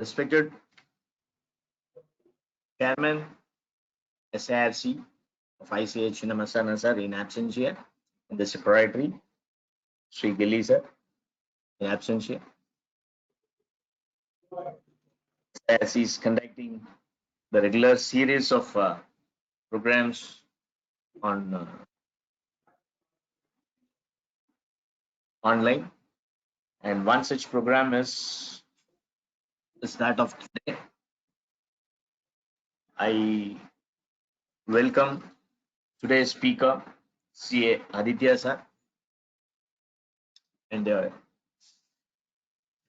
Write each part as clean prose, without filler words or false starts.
Respected Chairman SIRC of ICAI Chennai sir in absentia, and the Secretary Sri Gilli sir in absentia. SIRC is conducting the regular series of programs on online, and one such program is that of today. I welcome today's speaker, CA Adithya sir, and the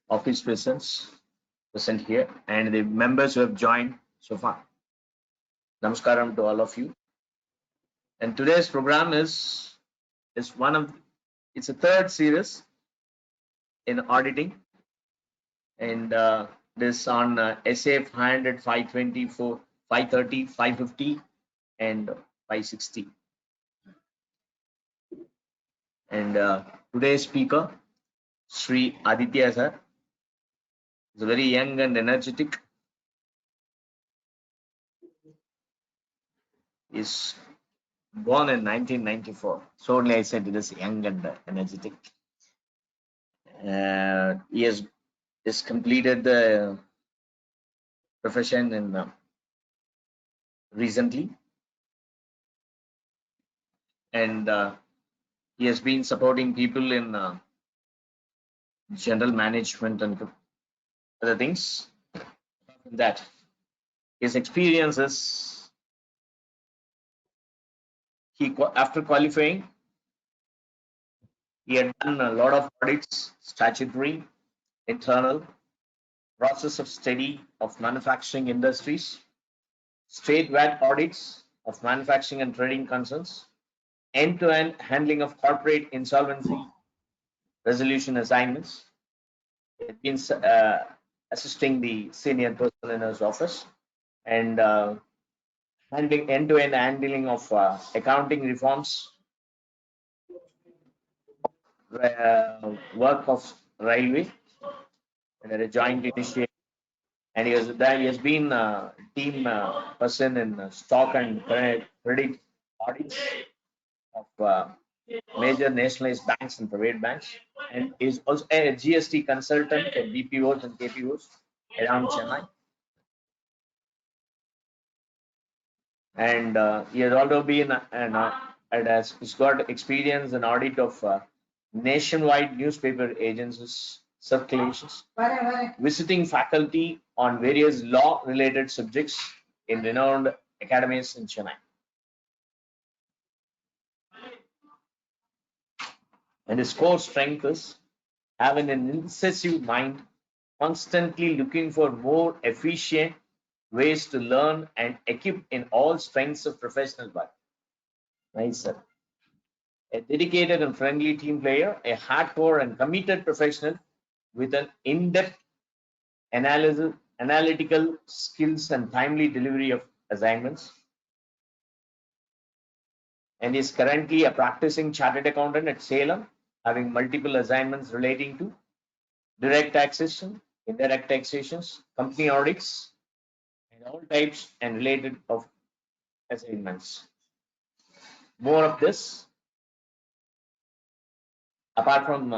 office present here, and the members who have joined so far. Namaskaram to all of you. And today's program is it's a third series in auditing, and this on SA 500, 524, 530, 550, and 560. And today's speaker, Sri Adithya sir, is very young and energetic. Is born in 1994. So only I said it is young and energetic. He has just completed the profession in recently, and he has been supporting people in general management and other things. That his experiences, after qualifying, he had done a lot of audits, statutory, internal, process of study of manufacturing industries, state-wide audits of manufacturing and trading concerns, end-to-end handling of corporate insolvency resolution assignments. He had been assisting the senior person in his office, and handling end-to-end handling of accounting reforms, work of railway, and a joint initiative. And he has been a team person in stock and credit audits of major nationalized banks and private banks, and is also a GST consultant for BPOs and KPOs around Chennai. And he has also been he's got experience in audit of nationwide newspaper agencies circulations, visiting faculty on various law-related subjects in renowned academies in Chennai. And his core strength is having an incisive mind, constantly looking for more efficient ways to learn and equip in all strengths of professional work. Nice, sir. A dedicated and friendly team player, a hardcore and committed professional with an in-depth analytical skills and timely delivery of assignments. And is currently a practicing chartered accountant at Salem, having multiple assignments relating to direct taxation, indirect taxations, company audits, and all types and related of assignments. More of this, apart from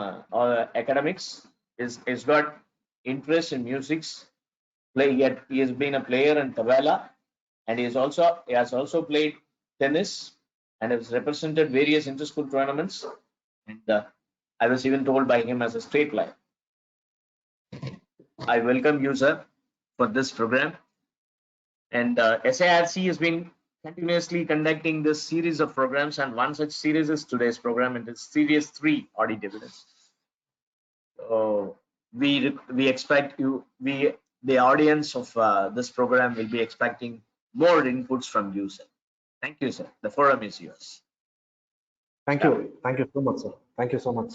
academics, is got interest in music. He has been a player in tabla, and he has also played tennis and has represented various inter-school tournaments. And I was even told by him as a state player. I welcome you, sir, for this program. And SIRC has been continuously conducting this series of programs, and one such series is today's program, and it's series 3, audit evidence. So we expect the audience of this program will be expecting more inputs from you, sir. Thank you, sir. The forum is yours. Thank you so much, sir. Thank you so much.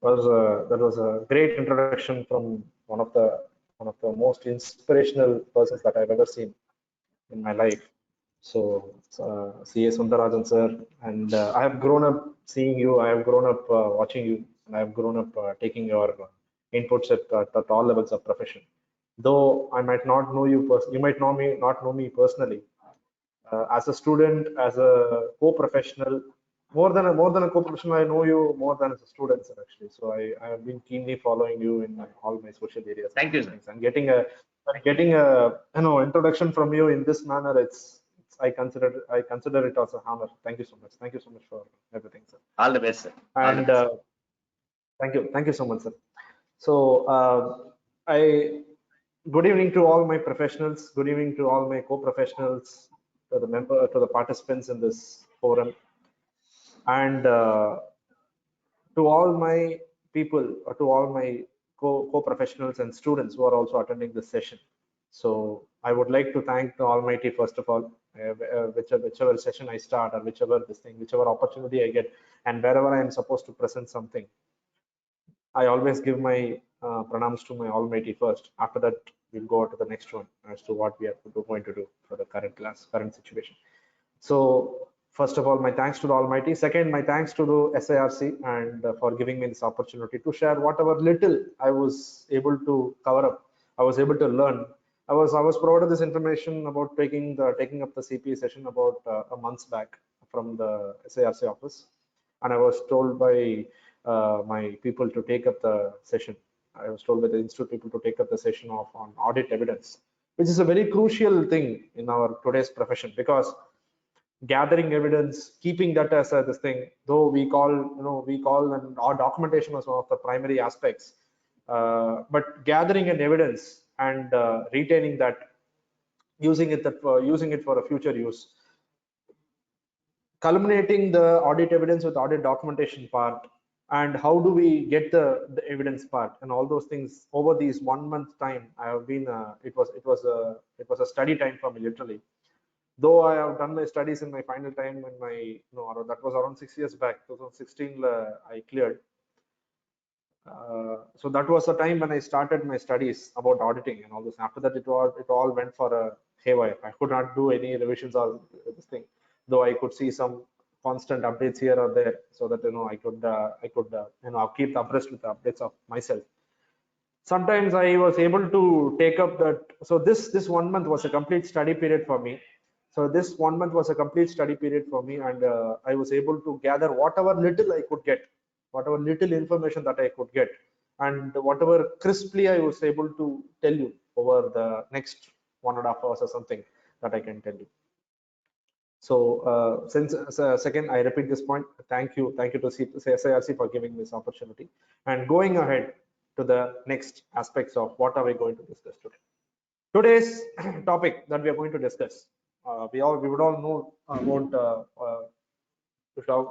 That was a great introduction from one of the most inspirational persons that I've ever seen in my life. So CA Sundarajan sir, and I have grown up seeing you. I have grown up watching you, and I have grown up taking your inputs at all levels of profession. Though I might not know you, you might not know me personally. As a student, as a co-professional, more than a co-professional, I know you more than as a student, sir, actually. So I have been keenly following you in all my social areas and Thank all you, those sir. things. And getting a introduction from you in this manner, I consider it as a honor. Thank you so much. Thank you so much for everything, sir. All the best, sir. All the And best. thank you so much, sir. So I good evening to all my professionals. Good evening to all my co-professionals, to the participants in this forum, and to all my people, or to all my co-professionals and students who are also attending this session. So I would like to thank the Almighty first of all, whichever session I start, or whichever opportunity I get, and wherever I am supposed to present something, I always give my pranams to my Almighty first. After that, we'll go to the next one as to what we are going to do for the current class, current situation. So, first of all, my thanks to the Almighty. Second, my thanks to the SIRC and for giving me this opportunity to share whatever little I was able to cover up. I was able to learn. I was provided this information about taking up the CPA session about a month back from the SIRC office, and I was told by my people to take up the session. I was told by the institute people to take up the session on audit evidence, which is a very crucial thing in our today's profession, because gathering evidence, keeping that as this thing, though we call and our documentation was one of the primary aspects, but gathering an evidence and retaining that, using it for a future use, culminating the audit evidence with audit documentation part, and how do we get the evidence part, and all those things over these 1 month time. I have been it was a study time for me, literally. Though I have done my studies in my final time, in my that was around 6 years back, 2016 I cleared. So that was the time when I started my studies about auditing and all this. After that, it all went for a haywire. I could not do any revisions or this thing, though I could see some constant updates here or there, so that I could keep abreast with the updates of myself. Sometimes I was able to take up that. So this 1 month was a complete study period for me. So this 1 month was a complete study period for me, and I was able to gather whatever little I could get, whatever little information that I could get, and whatever crisply I was able to tell you over the next 1.5 hours or something, that I can tell you. So since second, I repeat this point. Thank you to SIRC for giving this opportunity, and going ahead to the next aspects of what are we going to discuss today. Today's topic that we are going to discuss, we would all know about we should have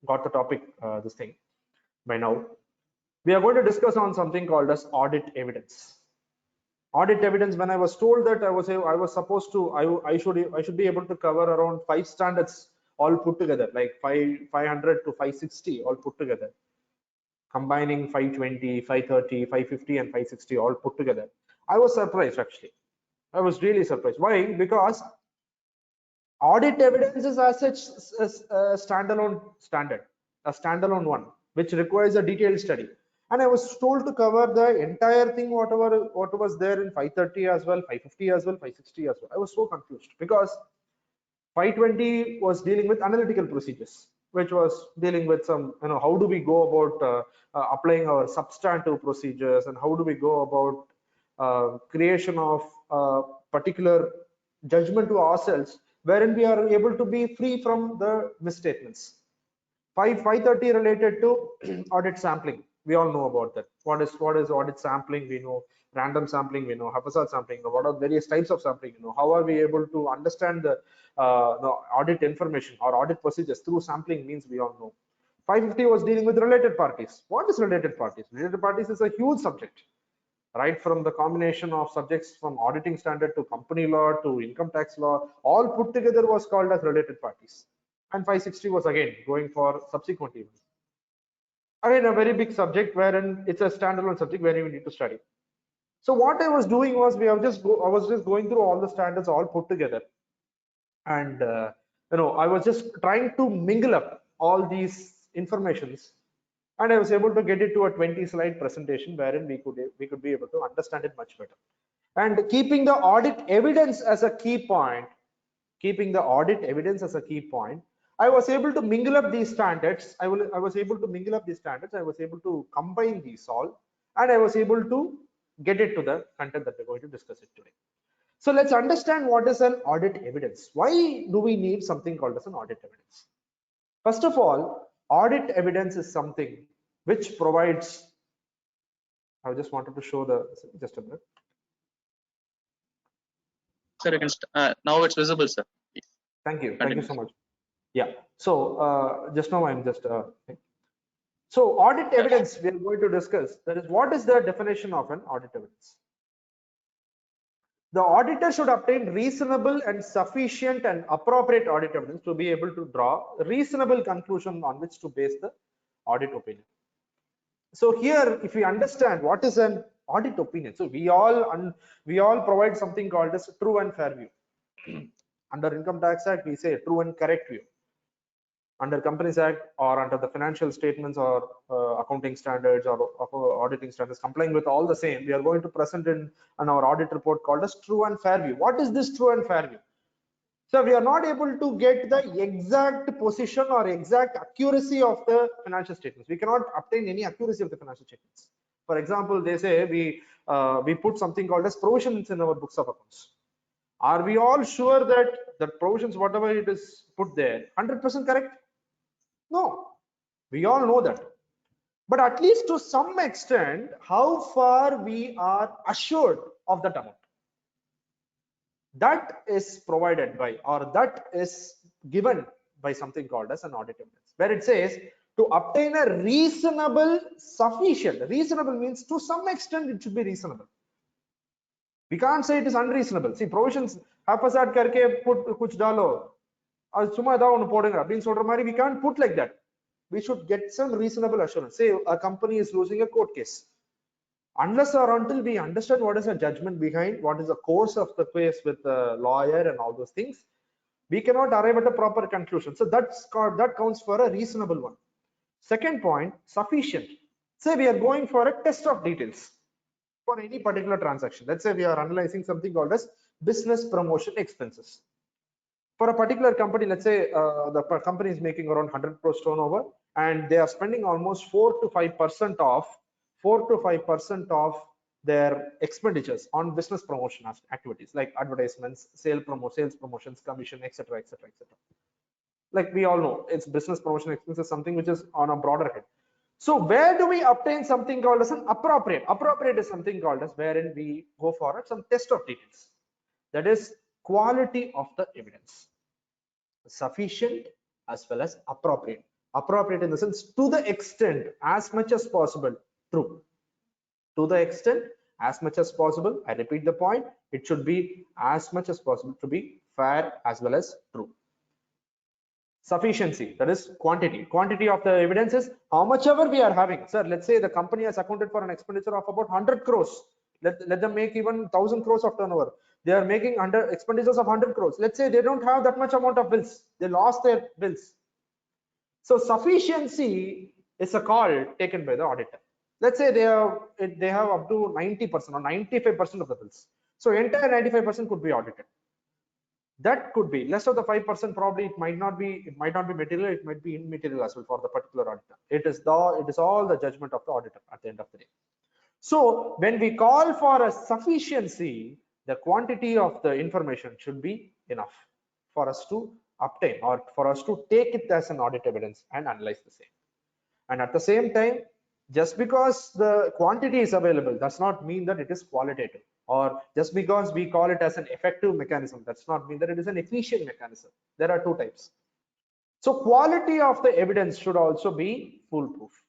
got the topic this thing by now. We are going to discuss on something called as audit evidence. Audit evidence, when I was told that I was supposed to, I should be able to cover around 5 standards all put together, like 500 to 560 all put together, combining 520, 530, 550 and 560 all put together. I was surprised, actually. I was really surprised. Why? Because audit evidence is as such a standalone standard, a standalone one, which requires a detailed study. And I was told to cover the entire thing, whatever what was there in 530 as well, 550 as well, 560 as well. I was so confused, because 520 was dealing with analytical procedures, which was dealing with some, how do we go about applying our substantive procedures, and how do we go about creation of particular judgment to ourselves, wherein we are able to be free from the misstatements. 530 related to audit sampling. We all know about that. What is audit sampling? We know random sampling. We know haphazard sampling. What are various types of sampling? How are we able to understand the audit information or audit procedures through sampling means we all know. 550 was dealing with related parties. What is related parties? Related parties is a huge subject, right from the combination of subjects from auditing standard to company law to income tax law, all put together was called as related parties. And 560 was again going for subsequent events. Again, a very big subject, wherein it's a standalone subject where you need to study. So what I was doing was, I was just going through all the standards all put together, and I was just trying to mingle up all these informations and I was able to get it to a 20-slide presentation wherein we could be able to understand it much better. And keeping the audit evidence as a key point, I was able to mingle up these standards. I was able to mingle up these standards. I was able to combine these all, and I was able to get it to the content that we're going to discuss it today. So let's understand what is an audit evidence. Why do we need something called as an audit evidence? First of all, audit evidence is something which provides, I just wanted to show the, just a minute. Sir, you can now it's visible, sir. Please. Thank you. Thank you so much. Yeah. So just now I'm just so audit evidence we are going to discuss. That is, what is the definition of an audit evidence? The auditor should obtain reasonable and sufficient and appropriate audit evidence to be able to draw a reasonable conclusion on which to base the audit opinion. So here, if we understand what is an audit opinion, so we all provide something called as true and fair view. Under Income Tax Act, we say true and correct view. Under Companies Act or under the financial statements or accounting standards or auditing standards, complying with all the same, we are going to present in our audit report called as true and fair view. What is this true and fair view? So we are not able to get the exact position or exact accuracy of the financial statements. We cannot obtain any accuracy of the financial statements. For example, they say we put something called as provisions in our books of accounts. Are we all sure that the provisions, whatever it is put there, 100% correct? No, we all know that. But at least to some extent, how far we are assured of that amount. That is provided by, or that is given by something called as an audit evidence, where it says to obtain a reasonable, sufficient. Reasonable means to some extent it should be reasonable. We can't say it is unreasonable. See, provisions haphazard karke put kuch dalo. We can't put like that. We should get some reasonable assurance. Say a company is losing a court case. Unless or until we understand what is the judgment behind, what is the course of the case with the lawyer and all those things, we cannot arrive at a proper conclusion. So that counts for a reasonable one. Second point, sufficient. Say we are going for a test of details for any particular transaction. Let's say we are analyzing something called as business promotion expenses. For a particular company, let's say the company is making around 100 crores turnover and they are spending almost 4 to 5% of their expenditures on business promotion activities like advertisements, sales promotions, commission, etc., etc., etc. Like we all know, it's business promotion expenses, something which is on a broader head. So where do we obtain something called as an appropriate? Appropriate is something called as wherein we go for some test of details. That is quality of the evidence. Sufficient as well as appropriate. Appropriate in the sense to the extent as much as possible true. To the extent as much as possible, I repeat the point, it should be as much as possible to be fair as well as true. Sufficiency, that is quantity. Quantity of the evidence is how much ever we are having. Sir, let's say the company has accounted for an expenditure of about 100 crores. Let them make even 1000 crores of turnover. They are making expenditures of 100 crores. Let's say they don't have that much amount of bills. They lost their bills. So sufficiency is a call taken by the auditor. Let's say they have up to 90% or 95% of the bills. So entire 95% could be audited. That could be less of the 5%. Probably it might not be material. It might be immaterial as well for the particular auditor. It is all the judgment of the auditor at the end of the day. So when we call for a sufficiency, the quantity of the information should be enough for us to obtain or for us to take it as an audit evidence and analyze the same. And at the same time, just because the quantity is available does not mean that it is qualitative, or just because we call it as an effective mechanism does not mean that it is an efficient mechanism. There are two types. So quality of the evidence should also be foolproof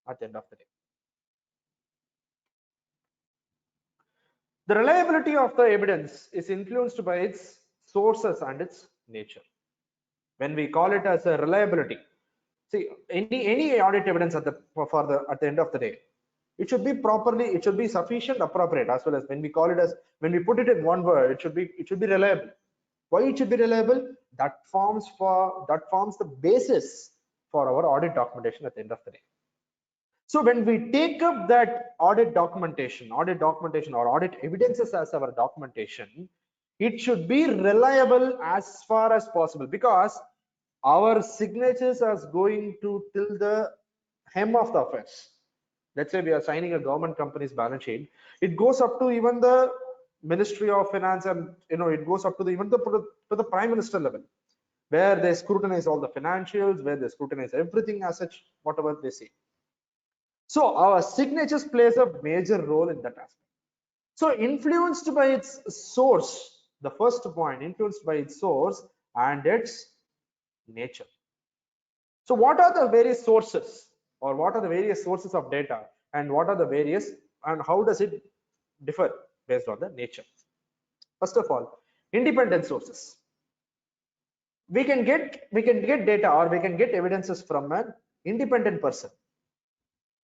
at the end of the day. The reliability of the evidence is influenced by its sources and its nature. When we call it as a reliability, see any audit evidence at the end of the day, it should be sufficient, appropriate, as well as when we put it in one word, it should be reliable. Why it should be reliable? That forms the basis for our audit documentation at the end of the day. So when we take up that audit documentation or audit evidences as our documentation, it should be reliable as far as possible, because our signatures are going to till the hem of the affairs. Let's say we are signing a government company's balance sheet, it goes up to even the Ministry of Finance, and it goes up to the even to the Prime Minister level, where they scrutinize all the financials, where they scrutinize everything as such, whatever they say. So our signatures plays a major role in that aspect. So influenced by its source, the first point, influenced by its source and its nature. So what are the various sources, or what are the various sources of data, and what are the various, and how does it differ based on the nature? First of all, independent sources. We can get data, or we can get evidences from an independent person,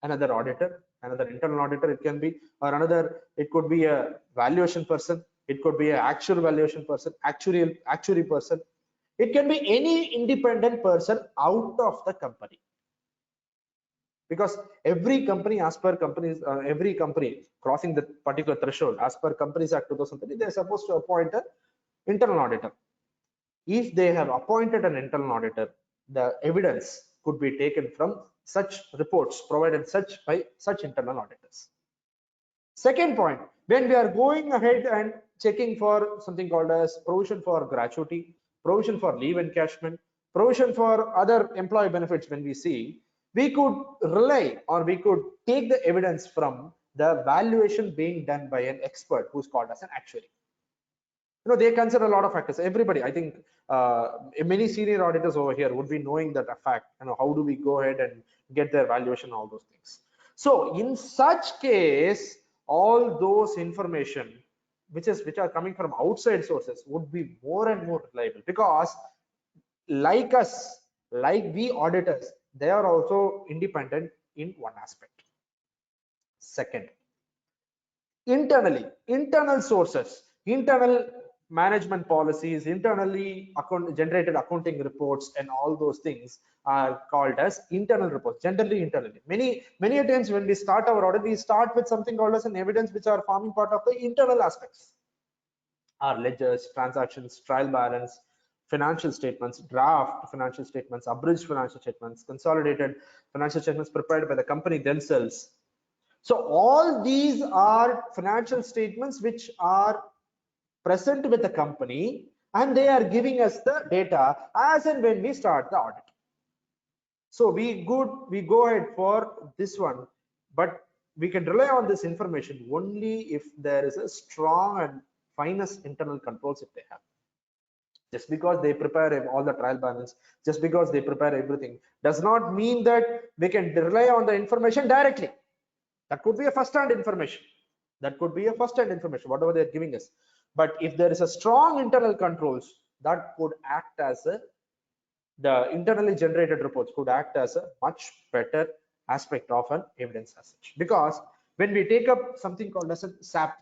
another auditor, another internal auditor it can be, or another, it could be a valuation person, it could be an actual valuation person, actuary person, it can be any independent person out of the company. Because every company, as per companies, every company crossing the particular threshold as per Companies Act 2003, they're supposed to appoint an internal auditor. If they have appointed an internal auditor, the evidence could be taken from such reports provided by such internal auditors. Second point, when we are going ahead and checking for something called as provision for gratuity, provision for leave encashment, provision for other employee benefits, when we see, we could rely, or we could take the evidence from the valuation being done by an expert who's called as an actuary. They consider a lot of factors. Everybody, I think, many senior auditors over here would be knowing that a fact. How do we go ahead and get their valuation, all those things. So in such case, all those information which are coming from outside sources would be more and more reliable, because like us, like we auditors, they are also independent in one aspect. Second, internal sources, internal management policies, internally generated accounting reports, and all those things are called as internal reports, generally internally. Many times when we start our audit, we start with something called as an evidence, which are forming part of the internal aspects. Our ledgers, transactions, trial balance, financial statements, draft financial statements, abridged financial statements, consolidated financial statements prepared by the company themselves. So all these are financial statements which are present with the company, and they are giving us the data as and when we start the audit. So we go ahead for this one, but we can rely on this information only if there is a strong and finest internal controls if they have. Just because they prepare all the trial balance, just because they prepare everything, does not mean that we can rely on the information directly. That could be a first-hand information. Whatever they're giving us. But if there is a strong internal controls, that could act as the internally generated reports could act as a much better aspect of an evidence as such. Because when we take up something called as a SAP,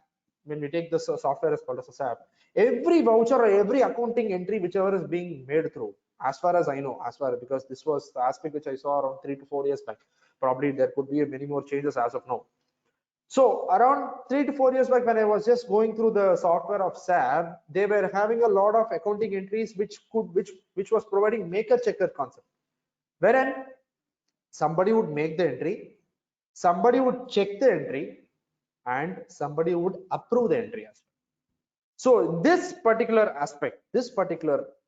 when we take the software as called as a SAP, every voucher or every accounting entry whichever is being made through, as far as I know, because this was the aspect which I saw around 3 to 4 years back. Probably there could be many more changes as of now. So around 3 to 4 years back, when I was just going through the software of SAP, they were having a lot of accounting entries which was providing maker checker concept, wherein somebody would make the entry, somebody would check the entry, and somebody would approve the entry as well. So this particular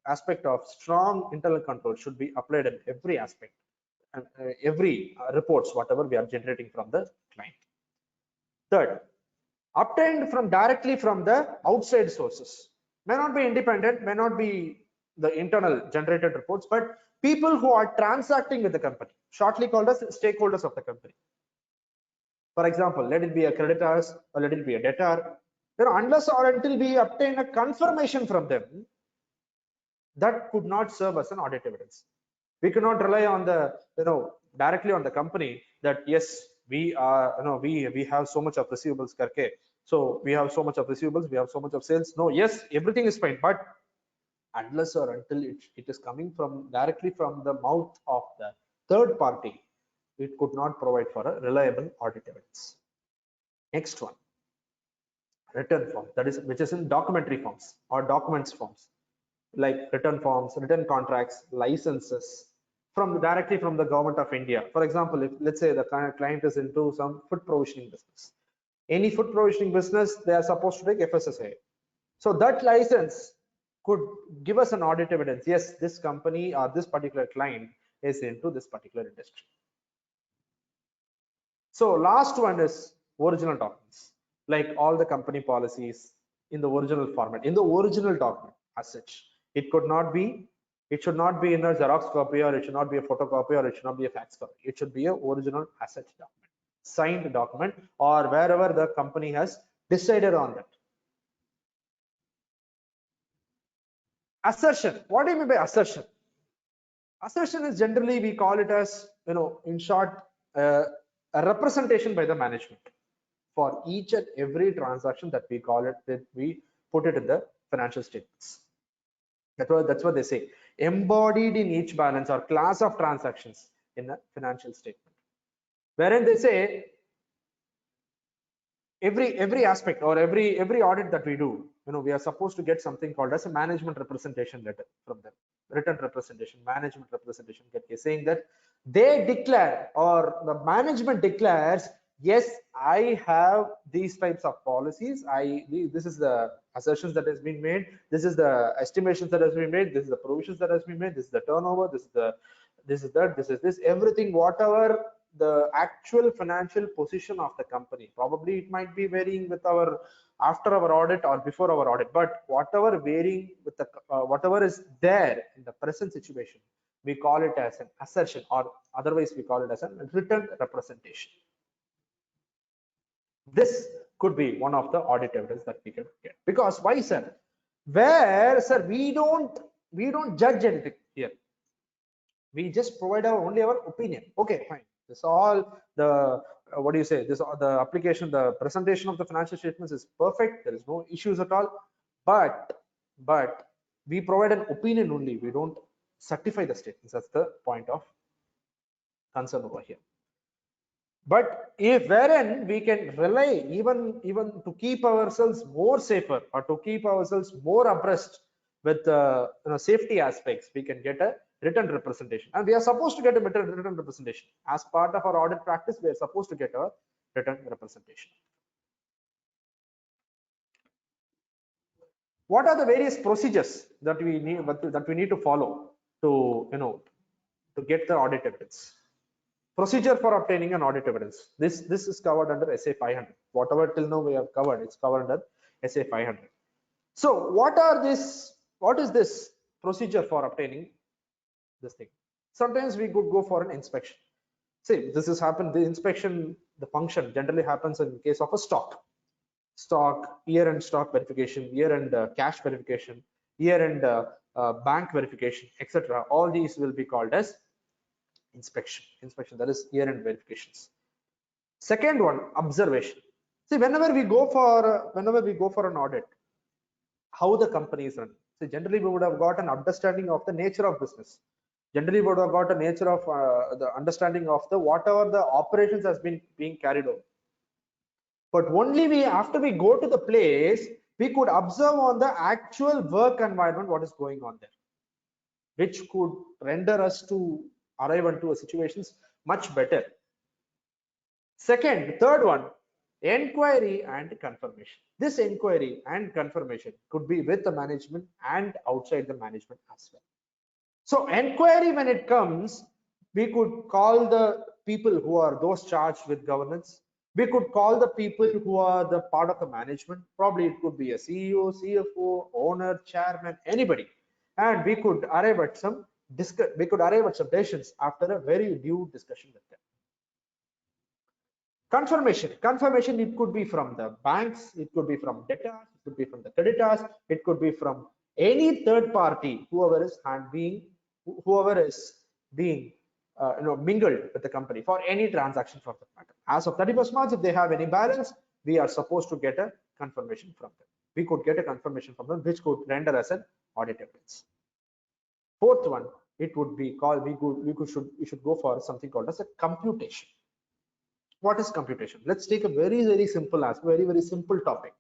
aspect of strong internal control should be applied in every aspect and every reports whatever we are generating from the client. Third, obtained directly from the outside sources, may not be independent, may not be the internal generated reports, but people who are transacting with the company, shortly called as stakeholders of the company. For example, let it be a creditors or let it be a debtor. Unless or until we obtain a confirmation from them, that could not serve as an audit evidence. We cannot rely on the directly on the company that yes, we are we have so much of receivables karke, so we have so much of receivables, we have so much of sales. No, yes, everything is fine, but unless or until it is coming from directly from the mouth of the third party, it could not provide for a reliable audit evidence. Next one, return form, that is which is in documentary forms or documents forms, like return forms, written contracts, licenses directly from the government of India. For example, if let's say the client is into some food provisioning business, any food provisioning business, they are supposed to take FSSAI. So that license could give us an audit evidence. Yes, this company or this particular client is into this particular industry. So last one is original documents, like all the company policies in the original format, in the original document as such. It should not be in a Xerox copy, or it should not be a photocopy, or it should not be a fax copy. It should be a original as such document, signed document, or wherever the company has decided on that. Assertion. What do you mean by assertion? Assertion is generally, we call it as, in short, a representation by the management for each and every transaction that we call it, that we put it in the financial statements. That's what they say. Embodied in each balance or class of transactions in the financial statement, wherein they say every aspect or every audit that we do, we are supposed to get something called as a management representation letter from them, written representation, management representation, saying that they declare, or the management declares, yes, I have these types of policies, this is the assertions that has been made, this is the estimations that has been made, this is the provisions that has been made, this is the turnover, this is this, everything, whatever the actual financial position of the company. Probably it might be varying with after our audit or before our audit, but whatever varying with the whatever is there in the present situation, we call it as an assertion, or otherwise we call it as a written representation. This could be one of the audit evidence that we can get. Because why, sir? Where, sir, we don't judge anything here. We just provide only our opinion. Okay, fine. This all the what do you say? This the application, the presentation of the financial statements is perfect. There is no issues at all. But we provide an opinion only. We don't certify the statements. That's the point of concern over here. But wherein we can rely even to keep ourselves more safer, or to keep ourselves more abreast with safety aspects, we can get a written representation, and we are supposed to get a written representation as part of our audit practice. We are supposed to get a written representation. What are the various procedures that we need to follow to to get the audit evidence? Procedure for obtaining an audit evidence. This is covered under SA 500. Whatever till now we have covered, it's covered under SA 500. So what is this procedure for obtaining this thing? Sometimes we could go for an inspection. See, this has happened. The inspection, the function generally happens in case of a stock, year-end stock verification, year-end cash verification, year-end bank verification, etc. All these will be called as inspection, that is year-end verifications. Second one, observation. See, whenever we go for an audit, how the company is run. So generally we would have got an understanding of the nature of business. Generally we would have got a nature of the understanding of the whatever the operations has been being carried out. But only after we go to the place, we could observe on the actual work environment what is going on there, which could render us to arrive into a situations much better. Third one, enquiry and confirmation. This enquiry and confirmation could be with the management and outside the management as well. So enquiry, when it comes, we could call the people who are those charged with governance. We could call the people who are the part of the management. Probably it could be a CEO, CFO, owner, chairman, anybody, and we could arrive at some decisions after a very due discussion with them. Confirmation, it could be from the banks, it could be from debtors, it could be from the creditors, it could be from any third party, whoever is being mingled with the company for any transaction for that matter. As of 31st March, if they have any balance, we are supposed to get a confirmation from them. We could get a confirmation from them, which could render us an audit evidence. Fourth one, it would be called, we should go for something called as a computation. What is computation? Let's take a very simple aspect, very simple topic.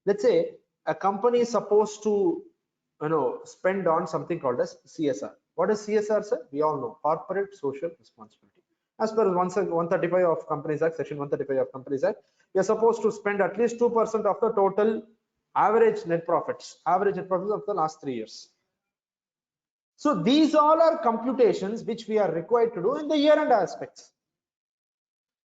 Let's say a company is supposed to spend on something called as CSR. What is CSR, sir? We all know, corporate social responsibility. As per 135 of Companies Act, section 135 of Companies Act, we are supposed to spend at least 2% of the total average net profits of the last 3 years. So these all are computations which we are required to do in the year-end aspects.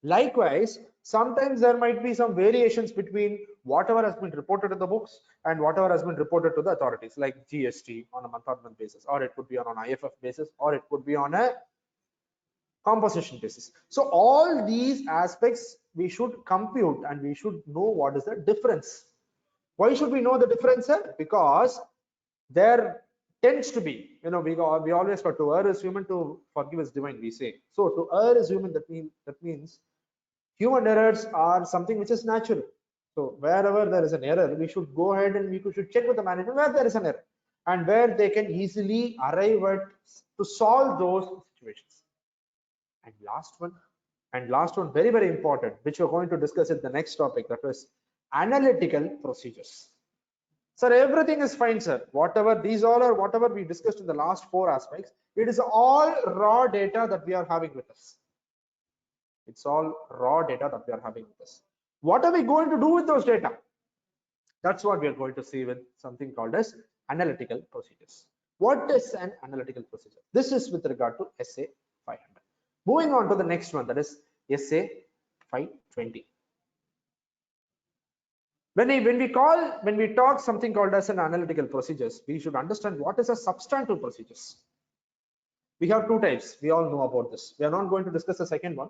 Likewise, sometimes there might be some variations between whatever has been reported in the books and whatever has been reported to the authorities, like GST on a month-on-month basis, or it could be on an IFF basis, or it could be on a composition basis. So all these aspects we should compute, and we should know what is the difference. Why should we know the difference, sir? Because there tends to be, we always got to err is human, to forgive is divine, we say. So to err is human, that means human errors are something which is natural. So wherever there is an error, we should go ahead and we should check with the management where there is an error and where they can easily arrive at to solve those situations. And last one, very important, which we're going to discuss in the next topic, that is analytical procedures. Sir, everything is fine, sir. Whatever these all are, whatever we discussed in the last 4 aspects, it is all raw data that we are having with us. It's all raw data that we are having with us. What are we going to do with those data? That's what we are going to see with something called as analytical procedures. What is an analytical procedure? This is with regard to SA 500. Moving on to the next one, that is SA 520. When we talk something called as an analytical procedures, we should understand what is a substantive procedures. We have 2 types. We all know about this. We are not going to discuss the second one,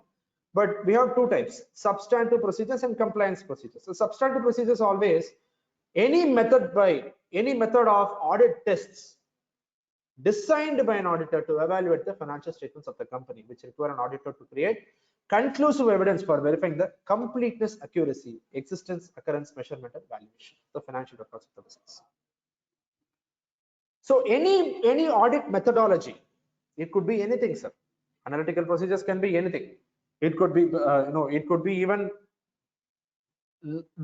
but we have 2 types: substantive procedures and compliance procedures. So substantive procedures always any method of audit tests designed by an auditor to evaluate the financial statements of the company, which require an auditor to create conclusive evidence for verifying the completeness, accuracy, existence, occurrence, measurement, and valuation of the financial records of the business. So any audit methodology, it could be anything, sir. Analytical procedures can be anything. It could be it could be even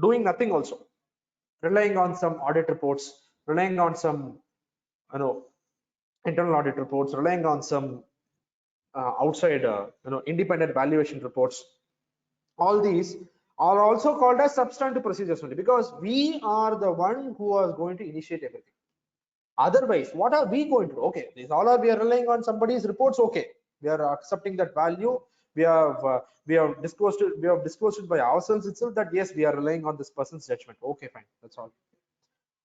doing nothing also, relying on some audit reports, relying on some internal audit reports, relying on some outside independent valuation reports. All these are also called as substantive procedures only, because we are the one who are going to initiate everything. Otherwise, what are we going to do? Okay, these all are, we are relying on somebody's reports. Okay, we are accepting that value. We have disclosed it by ourselves itself that yes, we are relying on this person's judgment. Okay, fine, that's all.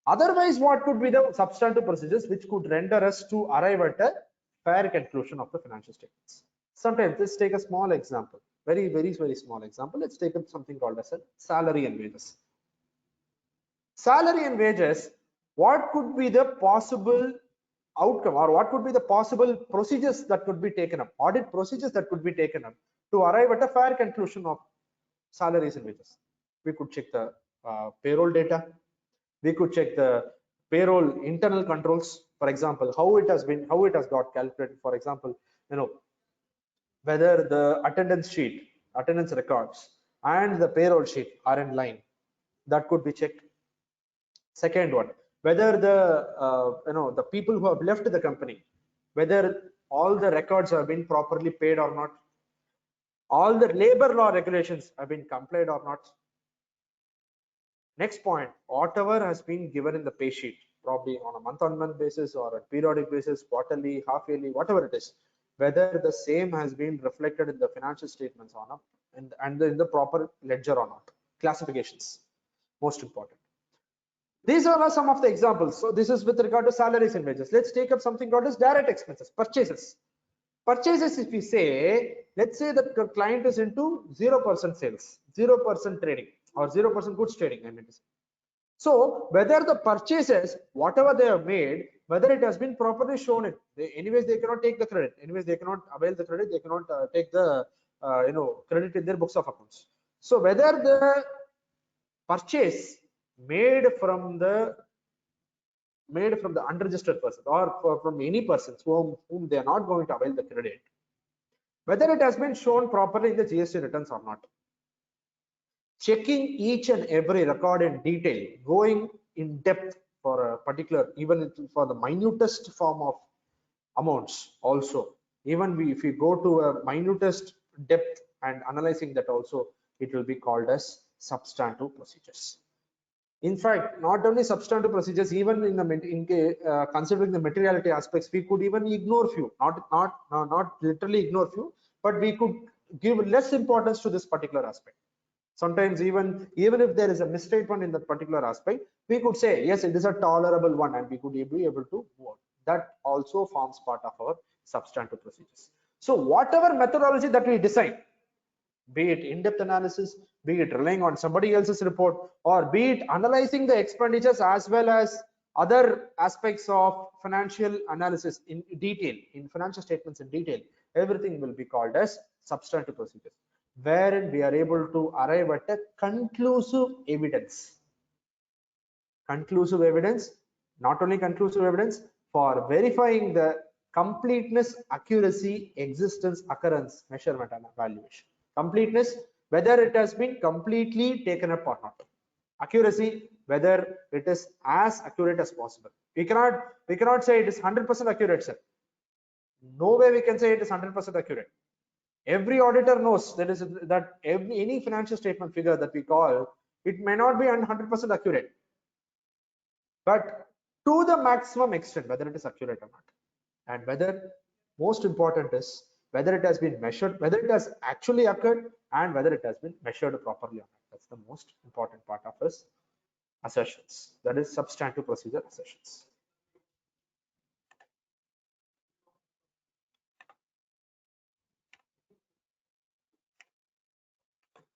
Otherwise, what could be the substantive procedures which could render us to arrive at a fair conclusion of the financial statements? Sometimes, let's take a small example, very small example. Let's take up something called as a salary and wages. Salary and wages, what could be the possible outcome, or what could be the possible procedures that could be taken up, audit procedures that could be taken up to arrive at a fair conclusion of salaries and wages? We could check the payroll data. We could check the payroll internal controls, for example, how it has got calculated. For example, whether the attendance records and the payroll sheet are in line, that could be checked. Second one, whether the people who have left the company, whether all the records have been properly paid or not, all the labor law regulations have been complied or not. Next point, whatever has been given in the pay sheet, probably on a month-on-month basis or a periodic basis, quarterly, half-yearly, whatever it is, whether the same has been reflected in the financial statements or not, and in the proper ledger or not. Classifications, most important. These are some of the examples. So this is with regard to salaries and wages. Let's take up something called as direct expenses, purchases. Purchases, if we say, let's say that the client is into 0% sales, 0% trading, or 0% goods trading, I mean to say. So whether the purchases, whatever they have made, whether it has been properly shown in, anyways they cannot take the credit, anyways they cannot avail the credit, they cannot take the credit in their books of accounts. So whether the purchase made from the made from the unregistered person or from any persons whom they are not going to avail the credit, whether it has been shown properly in the GST returns or not. Checking each and every record in detail, going in depth for a particular, even for the minutest form of amounts also. Even if we go to a minutest depth and analyzing that also, it will be called as substantive procedures. In fact, not only substantive procedures, even in the considering the materiality aspects, we could even ignore few, not literally ignore few, but we could give less importance to this particular aspect. Sometimes even if there is a misstatement in that particular aspect, we could say yes, it is a tolerable one, and we could be able to move on. That also forms part of our substantive procedures. So whatever methodology that we decide, be it in-depth analysis, be it relying on somebody else's report, or be it analyzing the expenditures as well as other aspects of financial analysis in detail, in financial statements in detail, everything will be called as substantive procedures, wherein we are able to arrive at a conclusive evidence. Conclusive evidence, not only conclusive evidence, for verifying the completeness, accuracy, existence, occurrence, measurement and evaluation. Completeness, whether it has been completely taken up or not. Accuracy, whether it is as accurate as possible. We cannot say it is 100% accurate, sir. No way we can say it is 100% accurate. Every auditor knows that any financial statement figure that we call, it may not be 100% accurate, but to the maximum extent, whether it is accurate or not, and whether, most important is whether it has been measured, whether it has actually occurred, and whether it has been measured properly or not. That's the most important part of this assertions. That is substantive procedure assertions.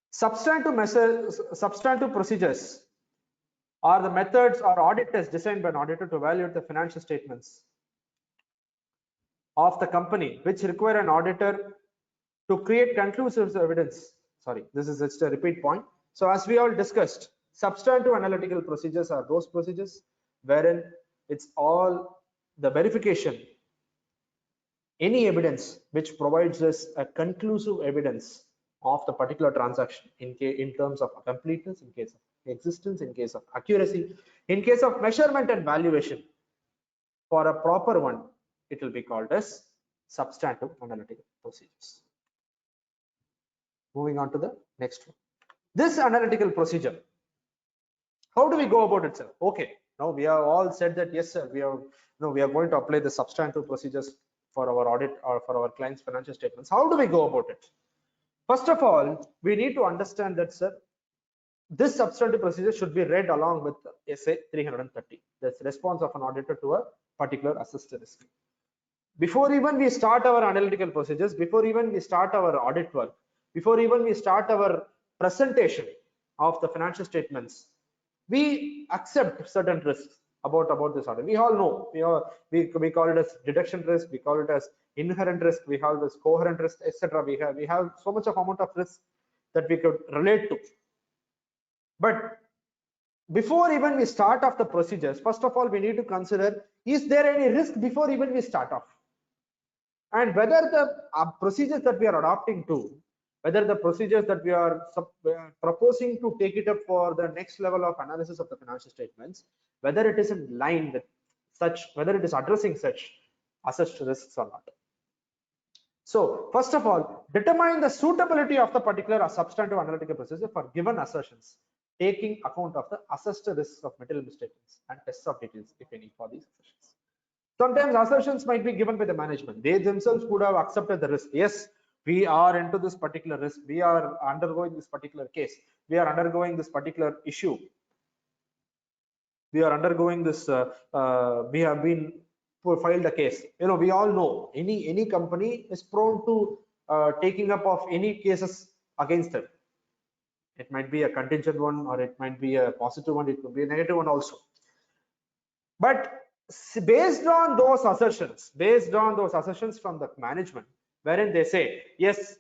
Substantive procedures are the methods or audit tests designed by an auditor to evaluate the financial statements of the company, which require an auditor to create conclusive evidence. Sorry, this is just a repeat point. So as we all discussed, substantive analytical procedures are those procedures wherein it's all the verification, any evidence which provides us a conclusive evidence of the particular transaction in terms of completeness, in case of existence, in case of accuracy, in case of measurement and valuation. For a proper one, it will be called as substantive analytical procedures. Moving on to the next one. This analytical procedure, how do we go about it, sir? Okay, now we have all said that yes, sir, we are going to apply the substantive procedures for our audit or for our clients' financial statements. How do we go about it? First of all, we need to understand that, sir, this substantive procedure should be read along with SA 330. That's response of an auditor to a particular assessed risk. Before even we start our analytical procedures, before even we start our audit work, before even we start our presentation of the financial statements, we accept certain risks about this audit. We all know, we call it as deduction risk, we call it as inherent risk, we have this coherent risk, etc. We have so much of amount of risk that we could relate to. But before even we start off the procedures, first of all, we need to consider, is there any risk before even we start off? And whether the procedures that we are adopting to, whether the procedures that we are proposing to take it up for the next level of analysis of the financial statements, whether it is in line with such, whether it is addressing such assessed risks or not. So first of all, determine the suitability of the particular substantive analytical procedure for given assertions, taking account of the assessed risks of material misstatements and tests of details, if any, for these assertions. Sometimes assertions might be given by the management. They themselves could have accepted the risk. Yes, we are into this particular risk. We are undergoing this particular case. We are undergoing this particular issue. We are undergoing this. We have been filed a case. We all know any company is prone to taking up of any cases against them. It might be a contingent one, or it might be a positive one. It could be a negative one also. But based on those assertions from the management, wherein they say, yes,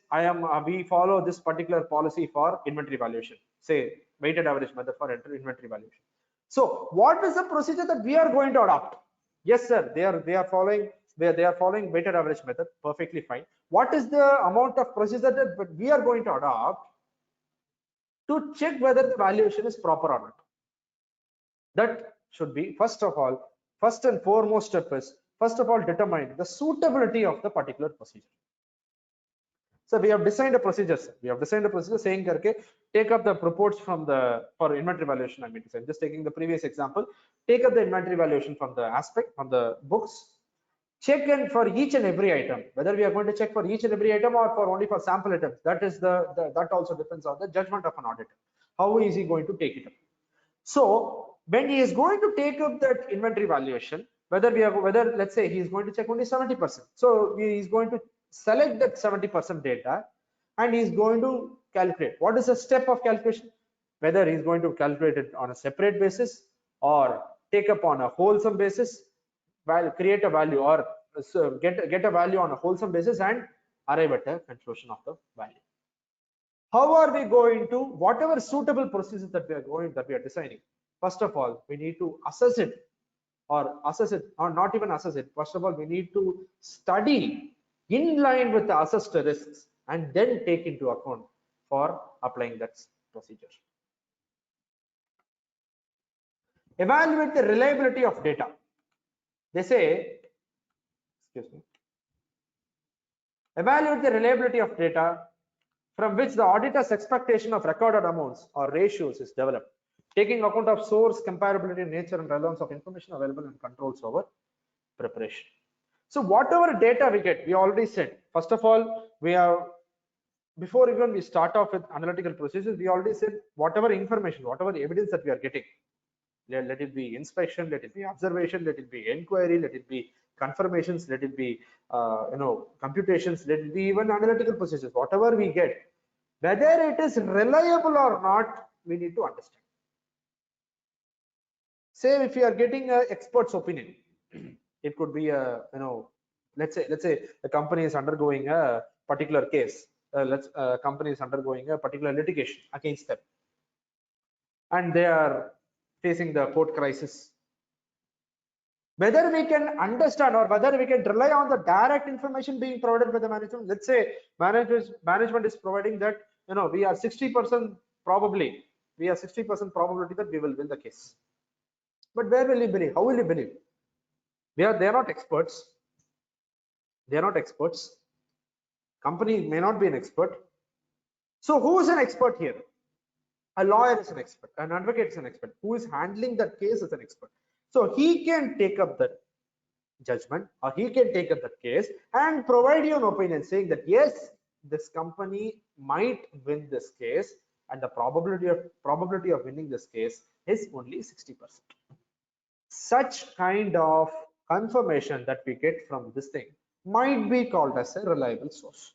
we follow this particular policy for inventory valuation, say weighted average method for inventory valuation. So what is the procedure that we are going to adopt? Yes, sir, they are following weighted average method, perfectly fine. What is the amount of procedure that we are going to adopt to check whether the valuation is proper or not? That should be, first and foremost step is, first of all, determine the suitability of the particular procedure. So we have designed a procedure, sir. We have designed a procedure saying, karke, take up the reports from for inventory valuation. I mean to say, I'm just taking the previous example. Take up the inventory valuation from the aspect, from the books. Check in for each and every item, whether we are going to check for each and every item or for only for sample items. That is that also depends on the judgment of an auditor. How is he going to take it up? So when he is going to take up that inventory valuation, whether let's say he is going to check only 70%. So he is going to select that 70% data and he is going to calculate. What is the step of calculation? Whether he is going to calculate it on a separate basis or take up on a wholesome basis, create a value or get a value on a wholesome basis and arrive at a conclusion of the value. How are we going to, whatever suitable procedures that we are designing, first of all, we need to assess it or not even assess it. First of all, we need to study in line with the assessed risks and then take into account for applying that procedure. Evaluate the reliability of data. They say, excuse me, evaluate the reliability of data from which the auditor's expectation of recorded amounts or ratios is developed, taking account of source, comparability, nature, and relevance of information available and controls over preparation. So whatever data we get, we already said, first of all, before even we start off with analytical procedures, we already said whatever information, whatever evidence that we are getting, let it be inspection, let it be observation, let it be inquiry, let it be confirmations, let it be computations, let it be even analytical procedures, whatever we get, whether it is reliable or not, we need to understand. Say if you are getting an expert's opinion, it could be a, let's say the company is undergoing a particular case, company is undergoing a particular litigation against them, and they are facing the court crisis. Whether we can understand or whether we can rely on the direct information being provided by the management. Let's say management is providing that, we are 60% probability that we will win the case. But where will you believe? How will you believe? They are not experts. They are not experts. Company may not be an expert. So who is an expert here? A lawyer is an expert. An advocate is an expert. Who is handling that case is an expert. So he can take up that judgment or he can take up that case and provide you an opinion saying that yes, this company might win this case and the probability of winning this case is only 60%. Such kind of confirmation that we get from this thing might be called as a reliable source.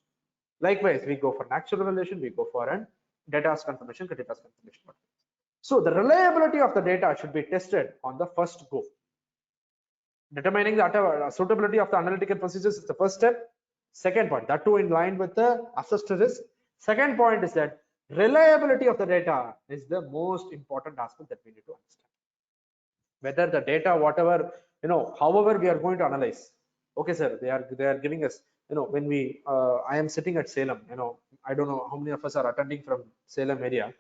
Likewise, we go for an actual evaluation, we go for an data's confirmation. So the reliability of the data should be tested on the first go. Determining the suitability of the analytical procedures is the first step. Second point, that too in line with the assessed risk. Second point is that reliability of the data is the most important aspect that we need to understand. Whether the data, whatever, however we are going to analyze. Okay, sir, they are giving us, when I am sitting at Salem, I don't know how many of us are attending from Salem area.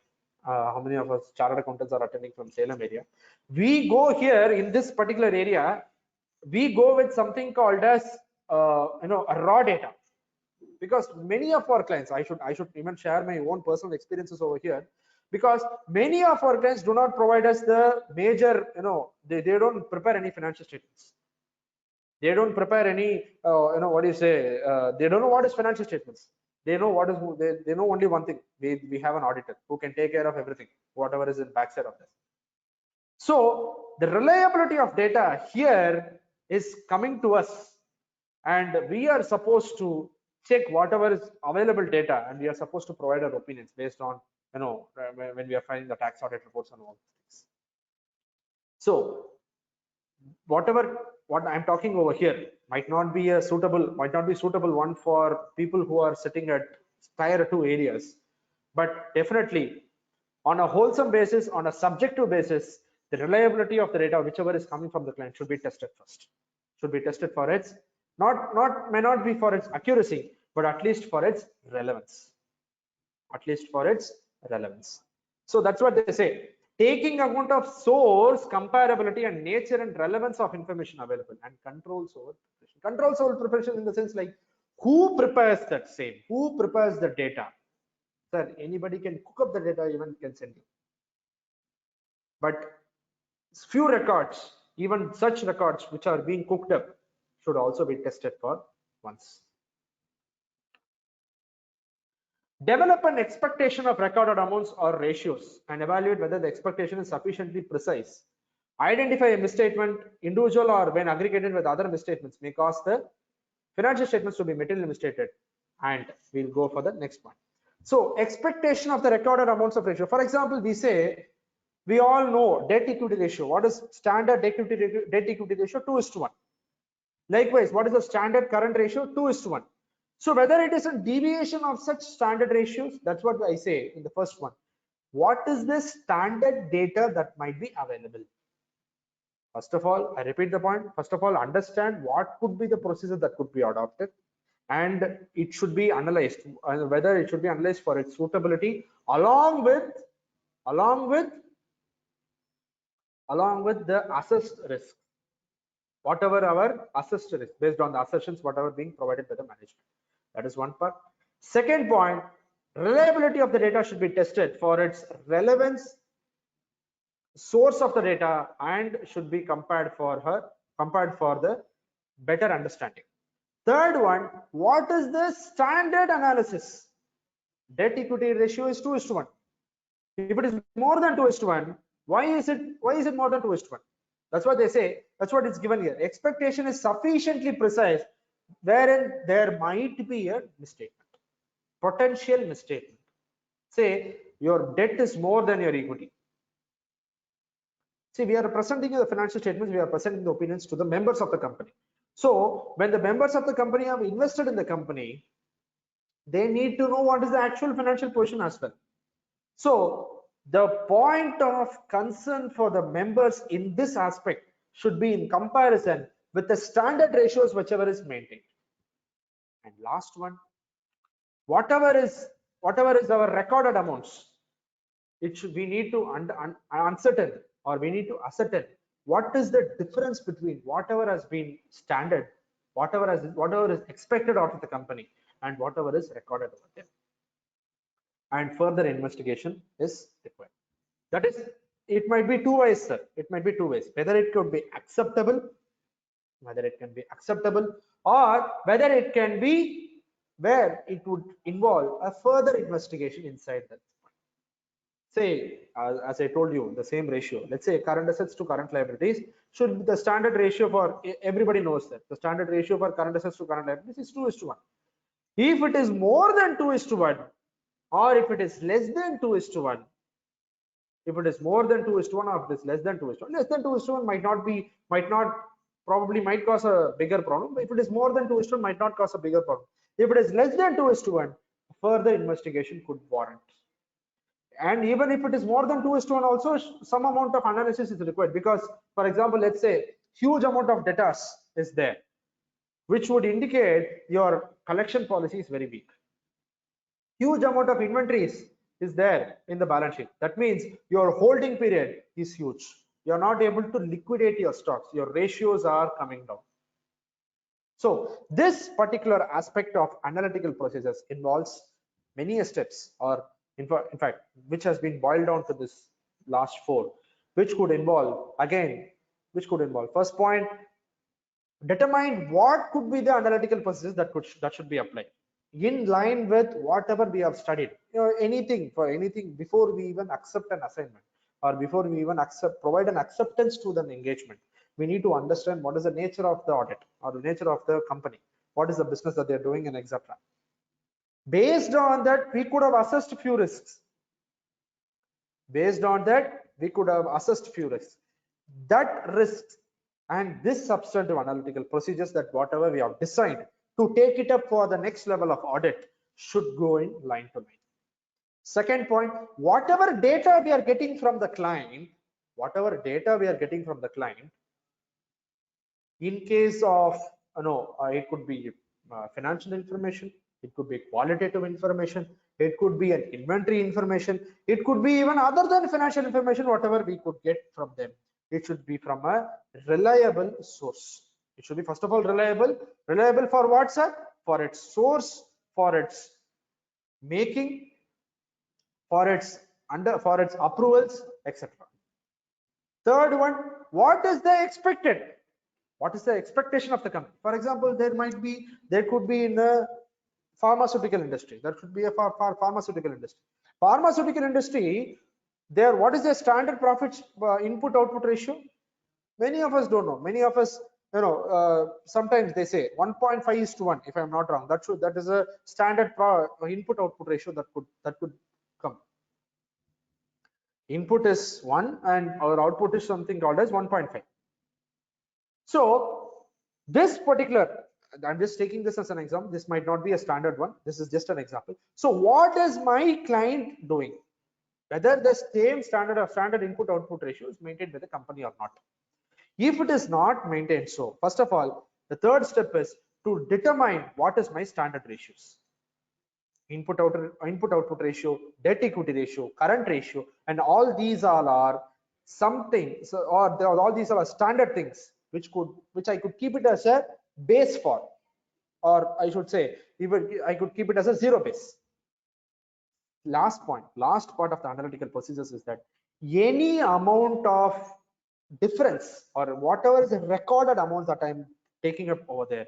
How many of us chartered accountants are attending from Salem area? We go here in this particular area, we go with something called as a raw data, because many of our clients, I should even share my own personal experiences over here, because many of our clients do not provide us the major, they don't prepare any financial statements. They don't prepare any, what do you say? They don't know what is financial statements. They know what is, they know only one thing. We have an auditor who can take care of everything, whatever is in backside of this. So the reliability of data here is coming to us, and we are supposed to check whatever is available data, and we are supposed to provide our opinions based on, when we are finding the tax audit reports and all these things. So what I'm talking over here might not be suitable one for people who are sitting at tier 2 areas, but definitely on a wholesome basis, on a subjective basis, the reliability of the data, whichever is coming from the client, should be tested first. Should be tested for its may not be for its accuracy, but at least for its relevance. At least for its relevance. So that's what they say. Taking account of source, comparability, and nature and relevance of information available, and controls over preparation. Controls over preparation in the sense like who prepares that same, who prepares the data. Sir, anybody can cook up the data, even can send you. But few records, even such records which are being cooked up, should also be tested for once. Develop an expectation of recorded amounts or ratios and evaluate whether the expectation is sufficiently precise. Identify a misstatement, individual or when aggregated with other misstatements, may cause the financial statements to be materially misstated. And we'll go for the next one. So expectation of the recorded amounts of ratio. For example, we say, we all know debt equity ratio. What is standard debt equity ratio? 2:1. Likewise, what is the standard current ratio? 2:1. So whether it is a deviation of such standard ratios, that's what I say in the first one. What is the standard data that might be available? First of all, I repeat the point. First of all, understand what could be the procedure that could be adopted, and it should be analyzed, whether it should be analyzed for its suitability along with the assessed risk. Whatever our assessed risk based on the assertions, whatever being provided by the management. That is one part. Second point, reliability of the data should be tested for its relevance, source of the data, and should be compared for the better understanding. Third one, what is the standard analysis? Debt equity ratio is 2:1. If it is more than 2:1, why is it more than 2:1? That's what they say. That's what it's given here. Expectation is sufficiently precise, wherein there might be a misstatement, potential misstatement. Say your debt is more than your equity. See, we are presenting the financial statements, we are presenting the opinions to the members of the company. So when the members of the company have invested in the company, they need to know what is the actual financial position as well. So the point of concern for the members in this aspect should be in comparison with the standard ratios whichever is maintained. And last one, whatever is our recorded amounts, we need to ascertain what is the difference between whatever has been standard, whatever is expected out of the company, and whatever is recorded over there. And further investigation is required. That is, it might be two ways, sir. It might be two ways. Whether it could be acceptable, or whether it can be where it would involve a further investigation inside that. Say, as I told you, the same ratio. Let's say current assets to current liabilities should be the standard ratio for everybody knows that the standard ratio for current assets to current liabilities is 2:1. If it is more than 2:1, or if it is less than 2:1, if it is more than 2:1 or if it is less than 2:1, less than 2:1 might cause a bigger problem. If it is more than 2:1, might not cause a bigger problem. If it is less than 2:1, further investigation could warrant. And even if it is more than 2:1, also some amount of analysis is required, because for example, let's say huge amount of debtors is there, which would indicate your collection policy is very weak. Huge amount of inventories is there in the balance sheet. That means your holding period is huge. You are not able to liquidate your stocks. Your ratios are coming down. So this particular aspect of analytical procedures involves many steps, or in fact, which has been boiled down to this last four, which could involve first point, determine what could be the analytical procedures that should be applied in line with whatever we have studied. Anything before we even accept an assignment, or before we even provide an acceptance to the engagement, we need to understand what is the nature of the audit or the nature of the company, what is the business that they're doing, and etc. Based on that, we could have assessed few risks. That risks and this substantive analytical procedures, that whatever we have designed to take it up for the next level of audit, should go in line to line. Second point, whatever data we are getting from the client, whatever data we are getting from the client, in case of it could be financial information, it could be qualitative information, it could be an inventory information, it could be even other than financial information, whatever we could get from them, it should be from a reliable source. It should be first of all reliable for what, sir? For its source, for its making, for its approvals, etc. Third one, what is the expected? What is the expectation of the company? For example, there could be in the pharmaceutical industry. There should be a pharmaceutical industry. Pharmaceutical industry, there, what is the standard profits input output ratio? Many of us don't know. Many of us, sometimes they say 1.5:1. If I'm not wrong, that is a standard input output ratio that could come. Input is 1 and our output is something called as 1.5. So this particular, I'm just taking this as an example. This might not be a standard one. This is just an example. So what is my client doing? Whether the same standard input output ratio is maintained by the company or not. If it is not maintained, so first of all, the third step is to determine what is my standard ratios. Input output ratio, debt equity ratio, current ratio, and all these all are something, so, or all these are standard things which I could keep it as a base for, or I should say even I could keep it as a zero base. Last part of the analytical procedures is that any amount of difference or whatever is the recorded amount that I'm taking up over there,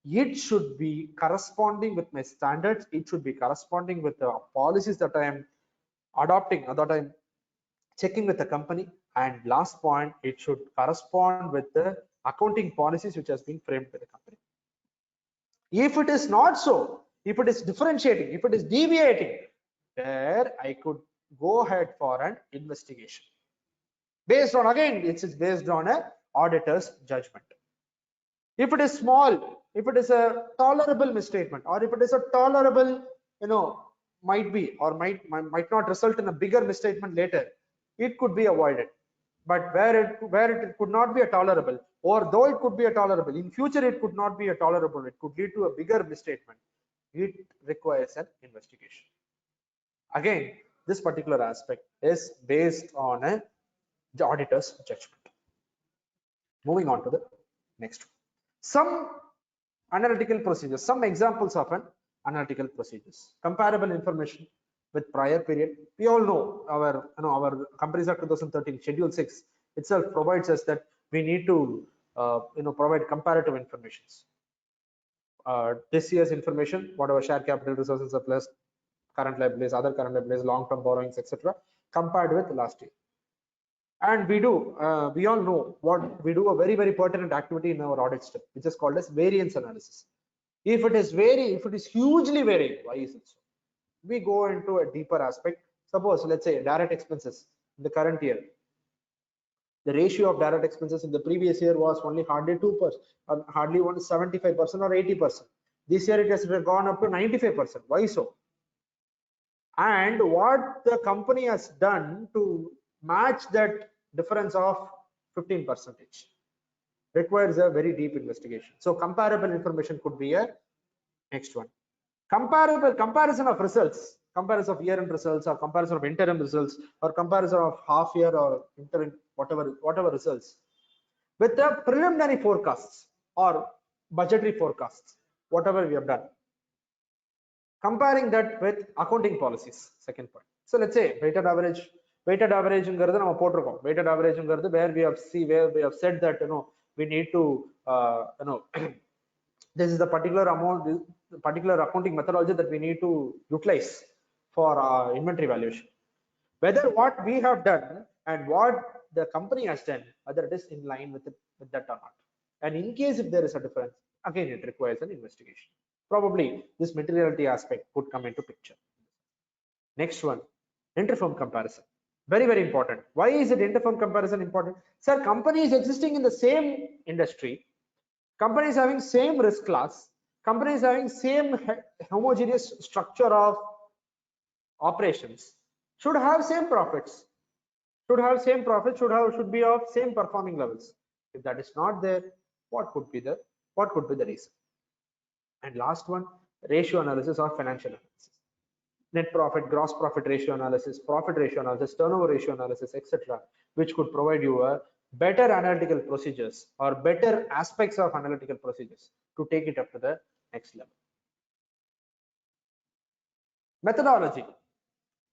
it should be corresponding with my standards. It should be corresponding with the policies that I am adopting or that I'm checking with the company. And last point, it should correspond with the accounting policies which has been framed by the company. If it is not so, if it is differentiating, if it is deviating, there I could go ahead for an investigation. Based on, again, it is based on a auditor's judgment. If it is small, if it is a tolerable misstatement, or if it is a tolerable, might be or might not result in a bigger misstatement later, it could be avoided. But where it could not be a tolerable, or though it could be a tolerable, in future it could not be a tolerable, it could lead to a bigger misstatement, it requires an investigation. Again, this particular aspect is based on the auditor's judgment. Moving on to the next one. Some analytical procedures, some examples of an analytical procedures. Comparable information with prior period. We all know our Companies Act 2013 Schedule 6 itself provides us that we need to provide comparative informations. This year's information, whatever share capital, resources surplus, current liabilities, other current liabilities, long-term borrowings, etc., compared with last year. And we all know what we do, a very, very pertinent activity in our audit step, which is called as variance analysis. If it is hugely varying, why is it so? We go into a deeper aspect. Suppose, let's say, direct expenses in the current year. The ratio of direct expenses in the previous year was only hardly 2%, hardly 75% or 80%. This year it has gone up to 95%. Why so? And what the company has done to match that difference of 15% requires a very deep investigation. So comparable information could be a next one. Comparison of results, comparison of year-end results, or comparison of interim results, or comparison of half year or interim, whatever results, with the preliminary forecasts or budgetary forecasts, whatever we have done. Comparing that with accounting policies, second point. So let's say weighted average ங்கிறது நம்ம போட்டுருக்கோம். Weighted average ங்கிறது where we have said that we need to this is the particular amount, the particular accounting methodology that we need to utilize for inventory valuation. Whether what we have done and what the company has done, whether it is in line with that or not. And in case if there is a difference, again it requires an investigation. Probably this materiality aspect could come into picture. Next one, inter-firm comparison. Very, very important. Why is it inter-firm comparison important? Sir, companies existing in the same industry, companies having same risk class, companies having same homogeneous structure of operations should have same profits. should have same profit, should be of same performing levels. If that is not there, what could be the reason? And last one, ratio analysis or financial analysis. Net profit, gross profit ratio analysis, profit ratio analysis, turnover ratio analysis, etc., which could provide you a better analytical procedures or better aspects of analytical procedures to take it up to the next level. Methodology.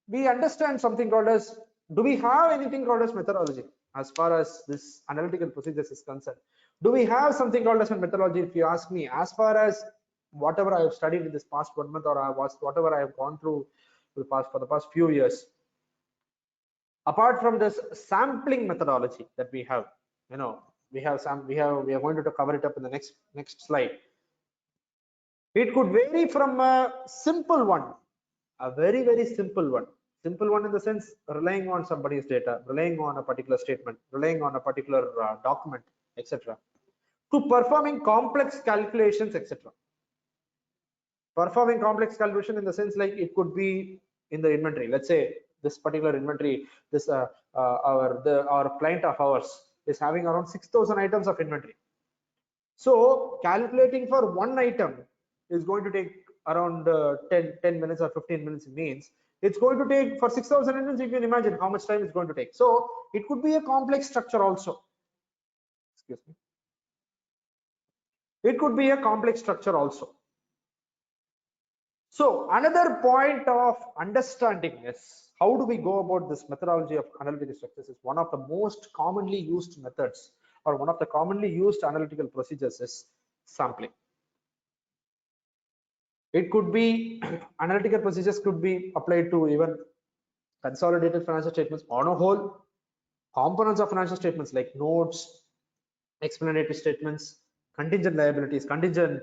We understand something called as, do we have anything called as methodology as far as this analytical procedures is concerned? Do we have something called as a methodology? If you ask me, as far as whatever I have studied in this past 1 month, or whatever I have gone through for the past few years, apart from this sampling methodology that we have, we are going to cover it up in the next slide. It could vary from a simple one, a very simple one in the sense relying on somebody's data, relying on a particular statement, relying on a particular document, etc., to performing complex calculations, etc. Performing complex calculation in the sense like it could be in the inventory. Let's say this particular inventory, this our client of ours is having around 6,000 items of inventory. So calculating for one item is going to take around 10 minutes or 15 minutes. Means it's going to take for 6,000 items. You can imagine how much time it's going to take. So it could be a complex structure also. Excuse me. It could be a complex structure also. So another point of understanding is how do we go about this methodology of analytical structures is one of the most commonly used methods, or one of the commonly used analytical procedures is sampling. It could be analytical procedures could be applied to even consolidated financial statements on a whole, components of financial statements like notes, explanatory statements, contingent liabilities, contingent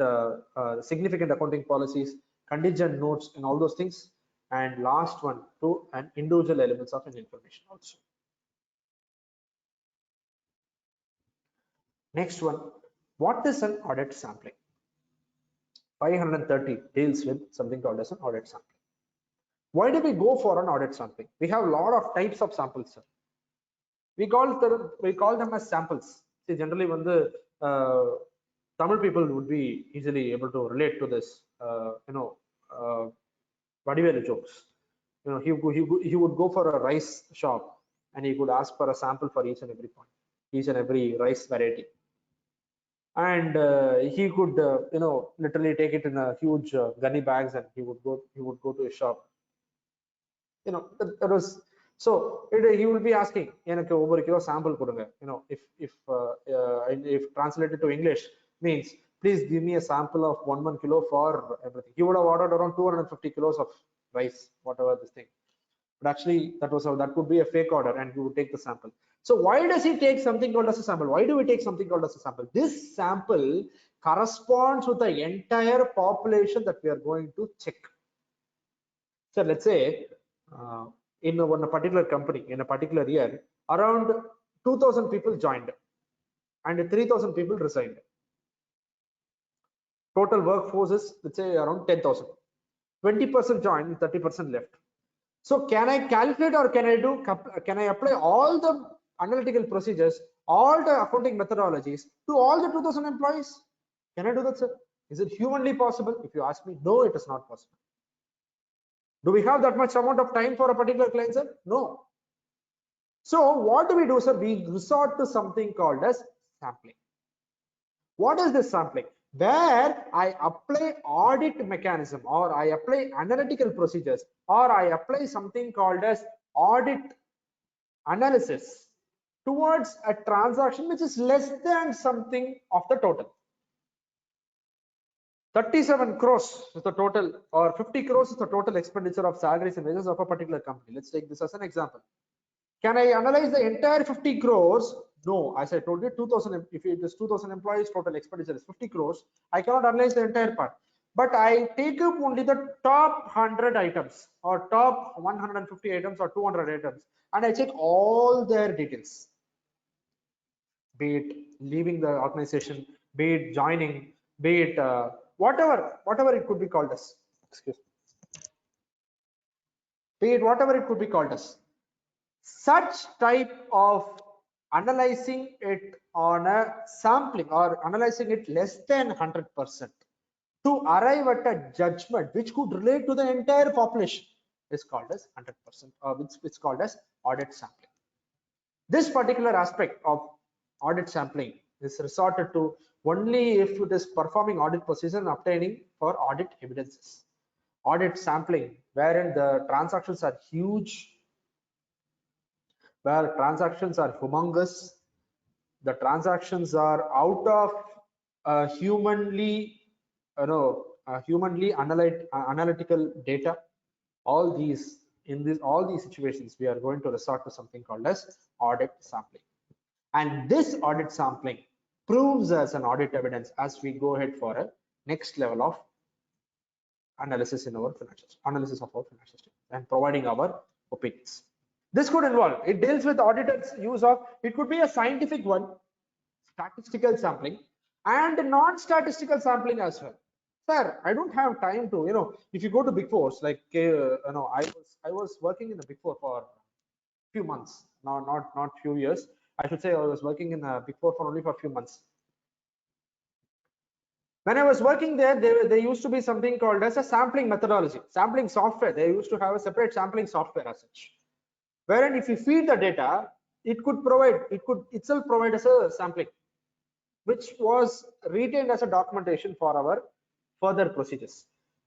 significant accounting policies, contingent notes, and all those things. And last one, to an individual elements of an information also. Next one, what is an audit sampling? 530 deals with something called as an audit sampling. Why do we go for an audit sampling? We have a lot of types of samples, sir. We call them as samples. See, generally when the Tamil people would be easily able to relate to this, Vadivelu jokes. He would go for a rice shop and he could ask for a sample for each and every rice variety, and he could literally take it in a huge gunny bags, and he would go to a shop. That was so. He will be asking, எனக்கு ஒவ்வொரு kilo sample கொடுங்க. If translated to English means, please give me a sample of 1 kilo for everything. He would have ordered around 250 kilos of rice, whatever this thing. But actually that could be a fake order, and he would take the sample. So why does he take something called as a sample? Why do we take something called as a sample? This sample corresponds with the entire population that we are going to check. So let's say in a particular company, in a particular year, around 2,000 people joined and 3,000 people resigned. Total workforce is, let's say, around 10,000. 20% joined, 30% left. So can I calculate, or can I apply all the analytical procedures, all the accounting methodologies to all the 2,000 employees? Can I do that, sir? Is it humanly possible? If you ask me, no, it is not possible. Do we have that much amount of time for a particular client, sir? No. So what do we do, sir? We resort to something called as sampling. What is this sampling? Where I apply audit mechanism, or I apply analytical procedures, or I apply something called as audit analysis towards a transaction which is less than something of the total. 37 crores is the total, or 50 crores is the total expenditure of salaries and wages of a particular company. Let's take this as an example. Can I analyze the entire 50 crores? No, as I told you, 2,000. If it is 2,000 employees, total expenditure is 50 crores. I cannot analyze the entire part, but I take up only the top 100 items, or top 150 items, or 200 items, and I check all their details. Be it leaving the organization, be it joining, be it whatever it could be called as. Excuse me. Be it whatever it could be called as. Such type of analyzing it on a sampling or analyzing it less than 100% to arrive at a judgment which could relate to the entire population is called as 100%, or which is called as audit sampling. This particular aspect of audit sampling is resorted to only if it is performing audit procedure and obtaining for audit evidences. Audit sampling, wherein the transactions are huge, where transactions are humongous, the transactions are out of humanly analytical data. All these situations, we are going to resort to something called as audit sampling, and this audit sampling proves as an audit evidence as we go ahead for a next level of analysis of our financial statement and providing our opinions. This could involve, it deals with auditors use of, it could be a scientific one, statistical sampling, and non-statistical sampling as well. Sir, I don't have time to, if you go to Big Fours, like, I was working in the Big Four for few months, not few years. I should say I was working in a Big Four for only for a few months. When I was working there, there used to be something called as a sampling methodology, sampling software. They used to have a separate sampling software as such, wherein if you feed the data, it could itself provide as a sampling, which was retained as a documentation for our further procedures.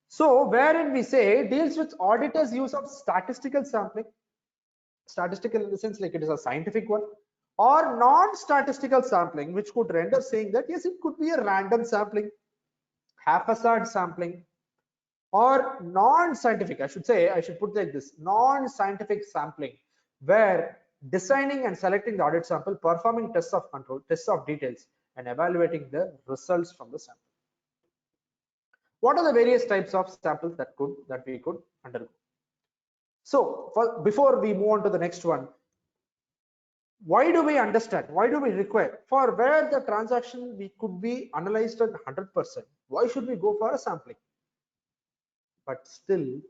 So wherein we say deals with auditors use of statistical sampling, statistical in the sense like it is a scientific one, or non-statistical sampling, which could render saying that yes, it could be a random sampling, haphazard sampling, or non-scientific, I should put like this, non-scientific sampling, where designing and selecting the audit sample, performing tests of control, tests of details, and evaluating the results from the sample. What are the various types of samples that we could undergo? So before we move on to the next one, why do we understand, why do we require, for where the transaction we could be analyzed at 100%, why should we go for a sampling? But still,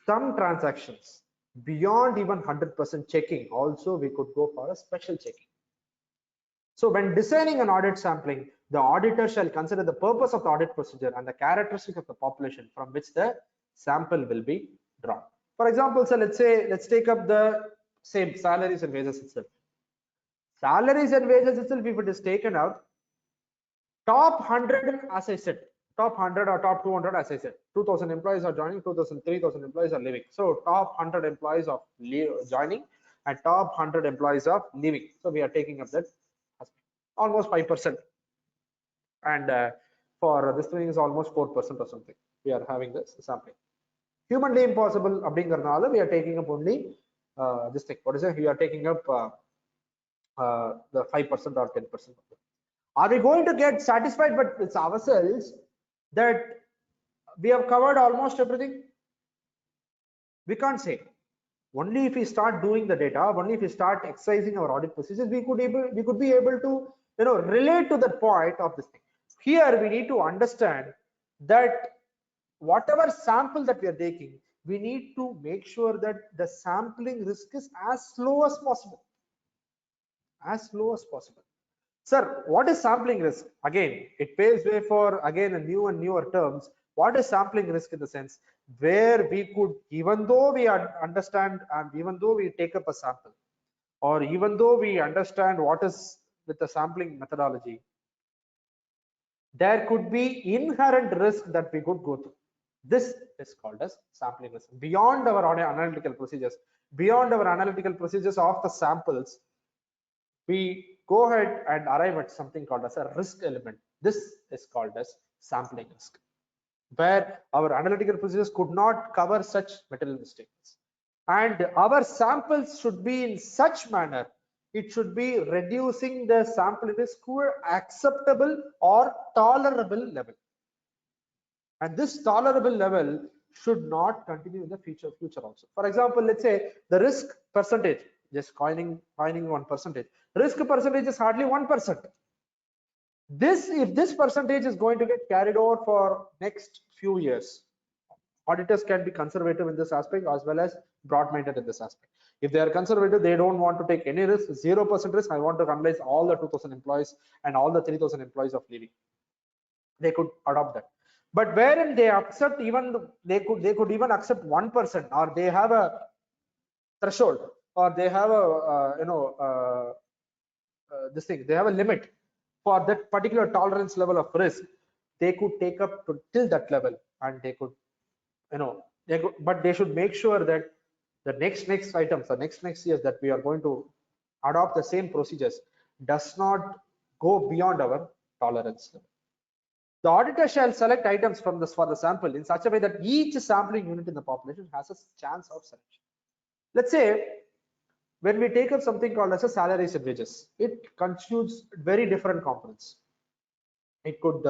some transactions beyond even 100% checking, also we could go for a special checking. So when designing an audit sampling, the auditor shall consider the purpose of the audit procedure and the characteristics of the population from which the sample will be drawn. For example, so let's take up the same salaries and wages itself. Salaries and wages itself, if it is taken out, top 100, as I said, top 100 or top 200, as I said, 2,000 employees are joining, 3,000 employees are leaving. So top 100 employees of joining and top 100 employees of leaving. So we are taking up that almost 5%, and for this thing is almost 4% or something. We are having this sampling. Humanly impossible, we are taking up only this thing. What is it? We are taking up the 5% or 10%. Are we going to get satisfied with ourselves that we have covered almost everything? We can't say. Only if we start doing the data, only if we start exercising our audit procedures, we could be able to relate to that point of this thing. Here we need to understand that whatever sample that we are taking, we need to make sure that the sampling risk is as low as possible. As low as possible. Sir, what is sampling risk? Again, it paves way for again a new and newer terms. What is sampling risk in the sense where we could, even though we understand and even though we take up a sample, or even though we understand what is with the sampling methodology, there could be inherent risk that we could go through. This is called as sampling risk. Beyond our analytical procedures, beyond our analytical procedures of the samples, we go ahead and arrive at something called as a risk element. This is called as sampling risk, where our analytical procedures could not cover such material mistakes, and our samples should be in such manner, it should be reducing the sample risk to an acceptable or tolerable level, and this tolerable level should not continue in the future also. For example, let's say the risk percentage, just coining 1%, risk percentage is hardly 1%. If this percentage is going to get carried over for next few years, auditors can be conservative in this aspect as well as broad-minded in this aspect. If they are conservative, they don't want to take any risk, 0% risk. I want to analyze all the 2,000 employees and all the 3,000 employees of leaving. They could adopt that. But wherein they accept even they could even accept 1%, or they have a threshold, or they have a this thing, they have a limit for that particular tolerance level of risk. They could take up to till that level, and they could, but they should make sure that the next items, the next years that we are going to adopt the same procedures does not go beyond our tolerance level. The auditor shall select items from this for the sample in such a way that each sampling unit in the population has a chance of selection. Let's say when we take up something called as a salaries and wages, it constitutes very different components. It could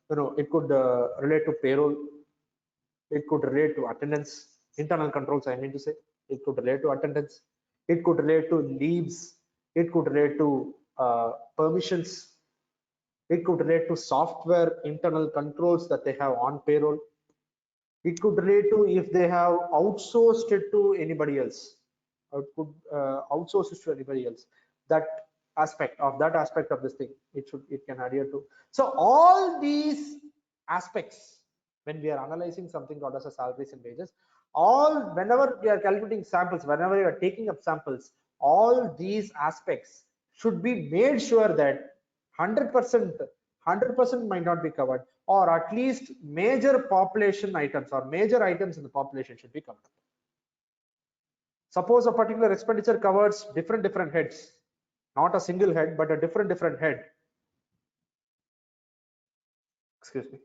relate to payroll, it could relate to attendance, internal controls, I mean to say. It could relate to attendance, it could relate to leaves, it could relate to permissions, it could relate to software internal controls that they have on payroll. It could relate to if they have outsourced it to anybody else, or it could outsource it to anybody else. That aspect of this thing, it can adhere to. So all these aspects, when we are analyzing something called as a salaries and wages, whenever we are calculating samples, whenever we are taking up samples, all these aspects should be made sure that 100% might not be covered, or at least major population items or major items in the population should be covered. Suppose a particular expenditure covers different heads, not a single head, but a different head. Excuse me.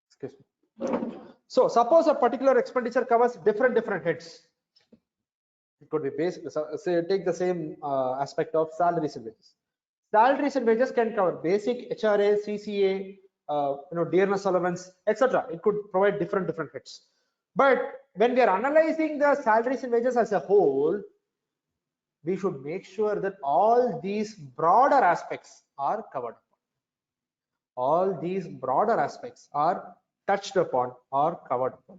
Excuse me. So suppose a particular expenditure covers different heads. It could be basic. So say take the same aspect of salaries and wages. Salaries and wages can cover basic, HRA, CCA, dearness allowance, etc. It could provide different heads. But when we are analyzing the salaries and wages as a whole, we should make sure that all these broader aspects are covered. All these broader aspects are touched upon or covered upon.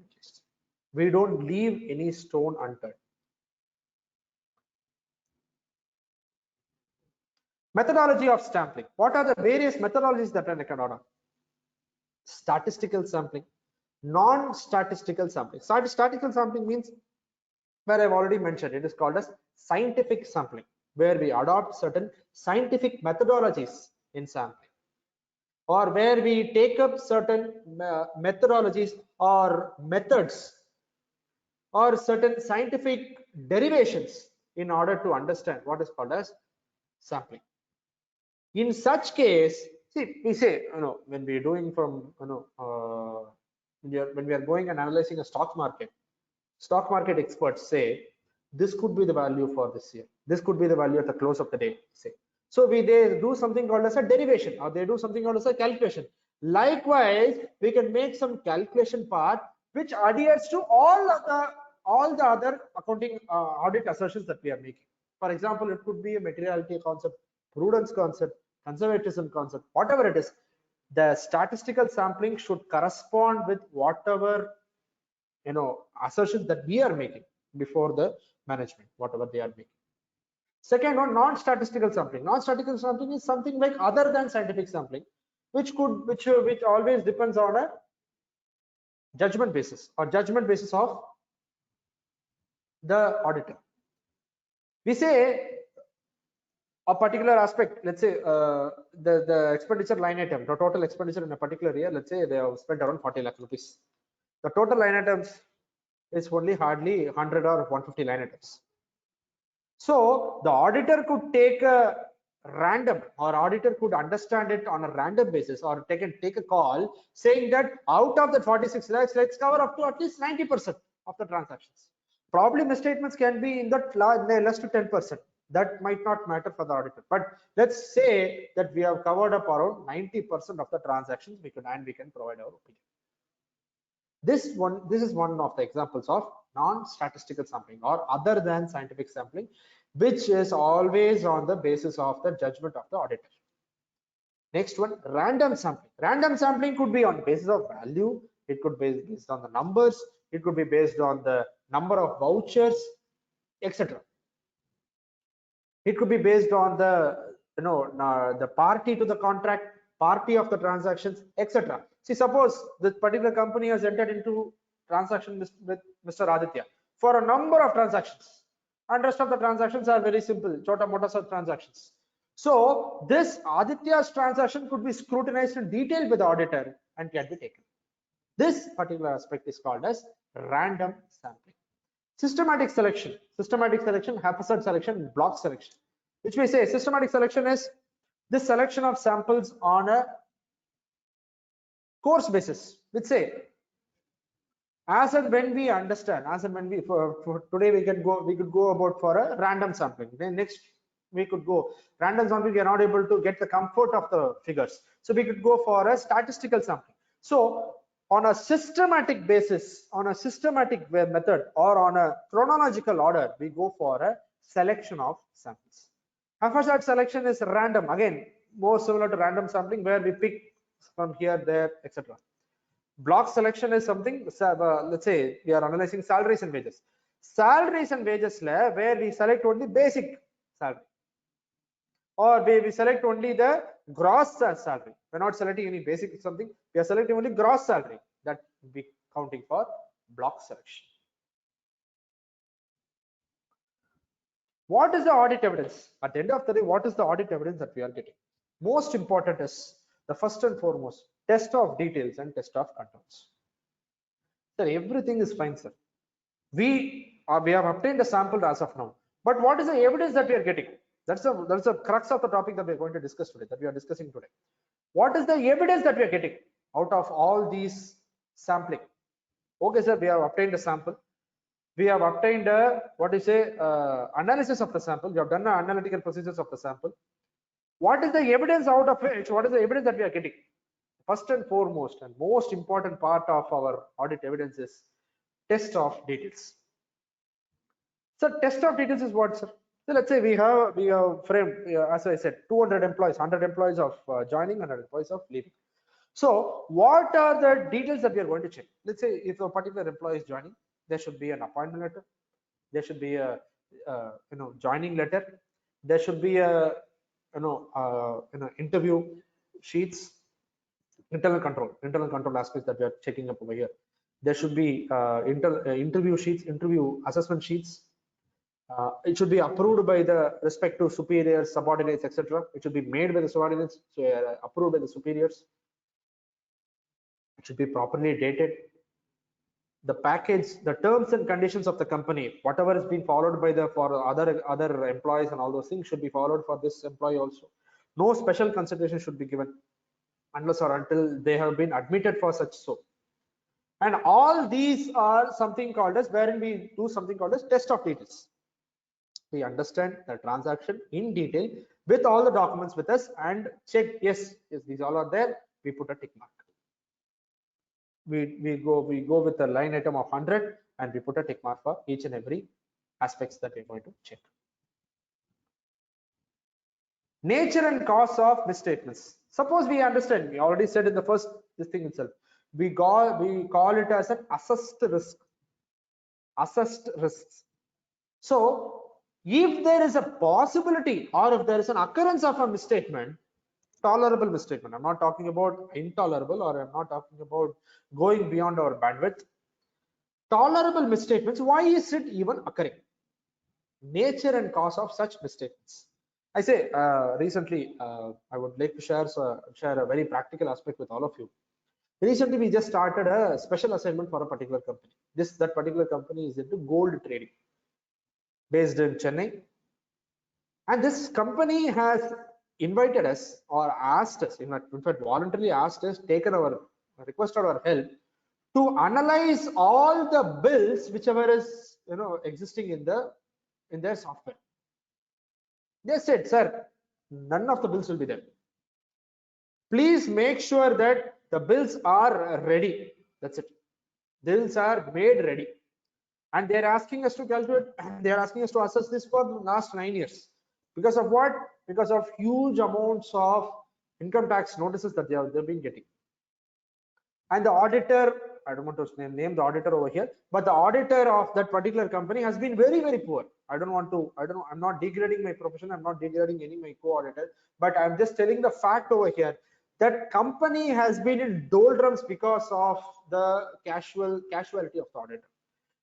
We don't leave any stone unturned. Methodology of sampling. What are the various methodologies that are reckoned on? Statistical sampling, non-statistical sampling. Statistical sampling means, where I've already mentioned, it is called as scientific sampling, where we adopt certain scientific methodologies in sampling, or where we take up certain methodologies or methods or certain scientific derivations in order to understand what is called as sampling. In such case, see, we say, when we are doing from, when we are going and analyzing a stock market experts say this could be the value for this year, this could be the value at the close of the day, say. So they do something called as a derivation, or they do something called as a calculation. Likewise, we can make some calculation part which adheres to all the other accounting audit assertions that we are making. For example, it could be a materiality concept, prudence concept, conservatism concept, whatever it is. The statistical sampling should correspond with whatever assertions that we are making before the management, whatever they are making. Second one, non-statistical sampling. Non-statistical sampling is something like other than scientific sampling, which always depends on a judgment basis of the auditor. We say a particular aspect, let's say the expenditure line item, the total expenditure in a particular year, let's say they have spent around 40 lakh rupees. The total line items is only hardly 100 or 150 line items. So the auditor could take a random, or auditor could understand it on a random basis, or take a call saying that out of the 46 lakhs, let's cover up to at least 90% of the transactions. Probably misstatements can be in that less to 10%. That might not matter for the auditor, but let's say that we have covered up around 90% of the transactions, we can provide our opinion. This is one of the examples of non-statistical sampling or other than scientific sampling, which is always on the basis of the judgment of the auditor. Next one, random sampling. Random sampling could be on the basis of value, it could be based on the numbers, it could be based on the number of vouchers, etc. It could be based on the the party to the contract, party of the transactions, etc. See, suppose this particular company has entered into transaction with Mr. Adithya for a number of transactions, and rest of the transactions are very simple, chota mota sub transactions. So this Adithya's transaction could be scrutinized in detail with the auditor and can be taken. This particular aspect is called as random sampling. Systematic selection, haphazard selection, block selection, which we say systematic selection is the selection of samples on a course basis, which say as and when we understand, as and when we for today we could go about for a random sampling. Then next we could go random sampling. We are not able to get the comfort of the figures, so we could go for a statistical sampling. So on a systematic basis, on a systematic method, or on a chronological order, we go for a selection of samples. Haphazard selection is random, again more similar to random sampling, where we pick from here, there, etc. Block selection is something, let's say we are analyzing salaries and wages. Salaries and wages where we select only basic salary, or we select only the gross salary. We're not selecting any basic something, we are selecting only gross salary. That will be counting for block selection. What is the audit evidence? At the end of the day, what is the audit evidence that we are getting? Most important is the first and foremost test of details and test of controls. Sir, everything is fine, sir. We have obtained a sample as of now, but what is the evidence that we are getting? That's the crux of the topic that we are going to discuss today, that we are discussing today. What is the evidence that we are getting out of all these sampling? Okay, sir, we have obtained a sample. We have obtained a analysis of the sample. We have done the analytical procedures of the sample. What is the evidence out of which? What is the evidence that we are getting? First and foremost and most important part of our audit evidence is test of details. So test of details is what, sir? So let's say we have framed, as I said, 200 employees, 100 employees of joining, 100 employees of leaving. So what are the details that we are going to check? Let's say if a particular employee is joining, there should be an appointment letter, there should be a joining letter, there should be a interview sheets, internal control aspects that we are checking up over here. There should be interview sheets, interview assessment sheets. It should be approved by the respective superiors, subordinates, etc. It should be made by the subordinates, so approved by the superiors. It should be properly dated. The package, the terms and conditions of the company, whatever has been followed by for other employees and all those things should be followed for this employee also. No special consideration should be given unless or until they have been admitted for such so. And all these are something called as, wherein we do something called as test of details. We understand the transaction in detail with all the documents with us and check, yes, these all are there, we put a tick mark. We go with a line item of 100 and we put a tick mark for each and every aspects that we're going to check. Nature and cause of misstatements. Suppose we understand, we already said in the first this thing itself, we call it as an assessed risk. Assessed risks. So if there is a possibility or if there is an occurrence of a misstatement, tolerable misstatement, I'm not talking about intolerable, or I'm not talking about going beyond our bandwidth. Tolerable misstatements, why is it even occurring? Nature and cause of such misstatements. I say recently, I would like to share a very practical aspect with all of you. Recently, we just started a special assignment for a particular company. That particular company is into gold trading, based in Chennai. And this company has invited us or asked us, in fact voluntarily asked us, requested our help to analyze all the bills whichever is existing in their software. They said, sir, none of the bills will be there. Please make sure that the bills are ready. That's it. Bills are made ready, and they're asking us to calculate, they're asking us to assess this for the last 9 years. Because of what? Because of huge amounts of income tax notices that they've been getting. And the auditor, I don't want to name the auditor over here, but the auditor of that particular company has been very, very poor. I'm not degrading my profession, I'm not degrading any of my co-auditor, but I'm just telling the fact over here that company has been in doldrums because of the casualty of the auditor.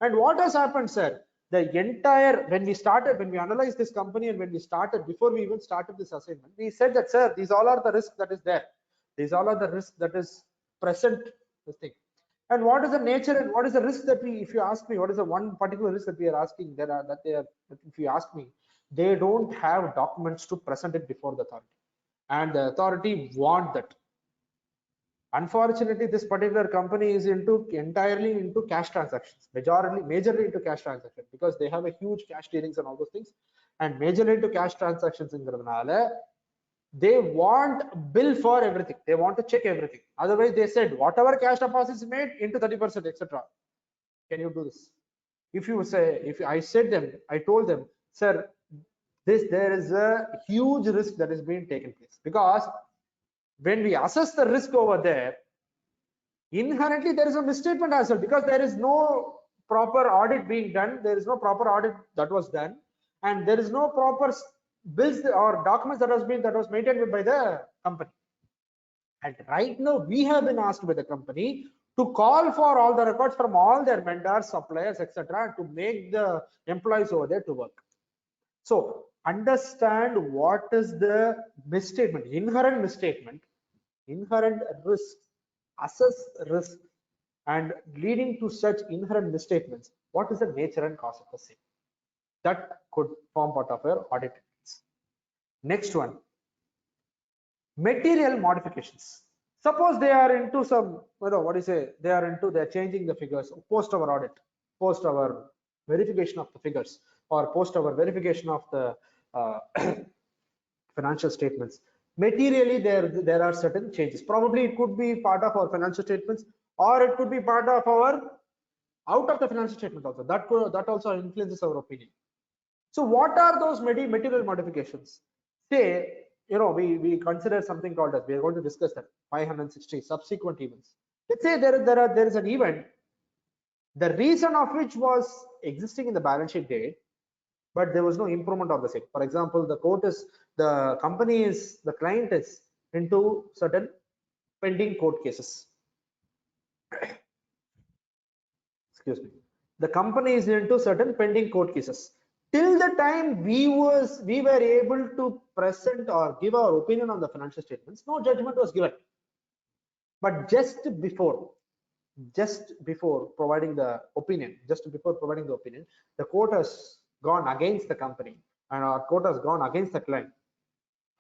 And what has happened, sir? The entire, when we analyzed this company, and when we started, before we even started this assignment, we said that, sir, these all are the risks that is there. These all are the risks that is present, this thing. And what is the nature and what is the risk that we, if you ask me, what is the one particular risk that we are asking, if you ask me, they don't have documents to present it before the authority. And the authority want that. Unfortunately, this particular company is entirely into cash transactions, majorly into cash transactions, because they have a huge cash dealings and all those things, and majorly into cash transactions. They want bill for everything. They want to check everything. Otherwise, they said whatever cash deposits made into 30%, etc. Can you do this? I told them, sir, there is a huge risk that is being taken place, because when we assess the risk over there, inherently there is a misstatement as well, because there is no proper audit being done. There is no proper audit that was done, and there is no proper bills or documents that was maintained by the company. And right now we have been asked by the company to call for all the records from all their vendors, suppliers, etc., to make the employees over there to work. So understand what is the misstatement, inherent misstatement, inherent risk, assess risk, and leading to such inherent misstatements. What is the nature and cause of the same? That could form part of your audit. Next one, material modifications. Suppose they are into some, they're changing the figures post our audit, post our verification of the figures, or post our verification of the financial statements. Materially, there are certain changes. Probably it could be part of our financial statements, or it could be part of our out of the financial statement also. That also influences our opinion. So what are those material modifications? Say, we consider something called as, we are going to discuss that 560 subsequent events. Let's say there is an event, the reason of which was existing in the balance sheet date, but there was no improvement of the same. For example, the client is into certain pending court cases. Excuse me. The company is into certain pending court cases. Till the time we were able to present or give our opinion on the financial statements, no judgment was given. But just before providing the opinion, the court has gone against the company, and our court has gone against the client.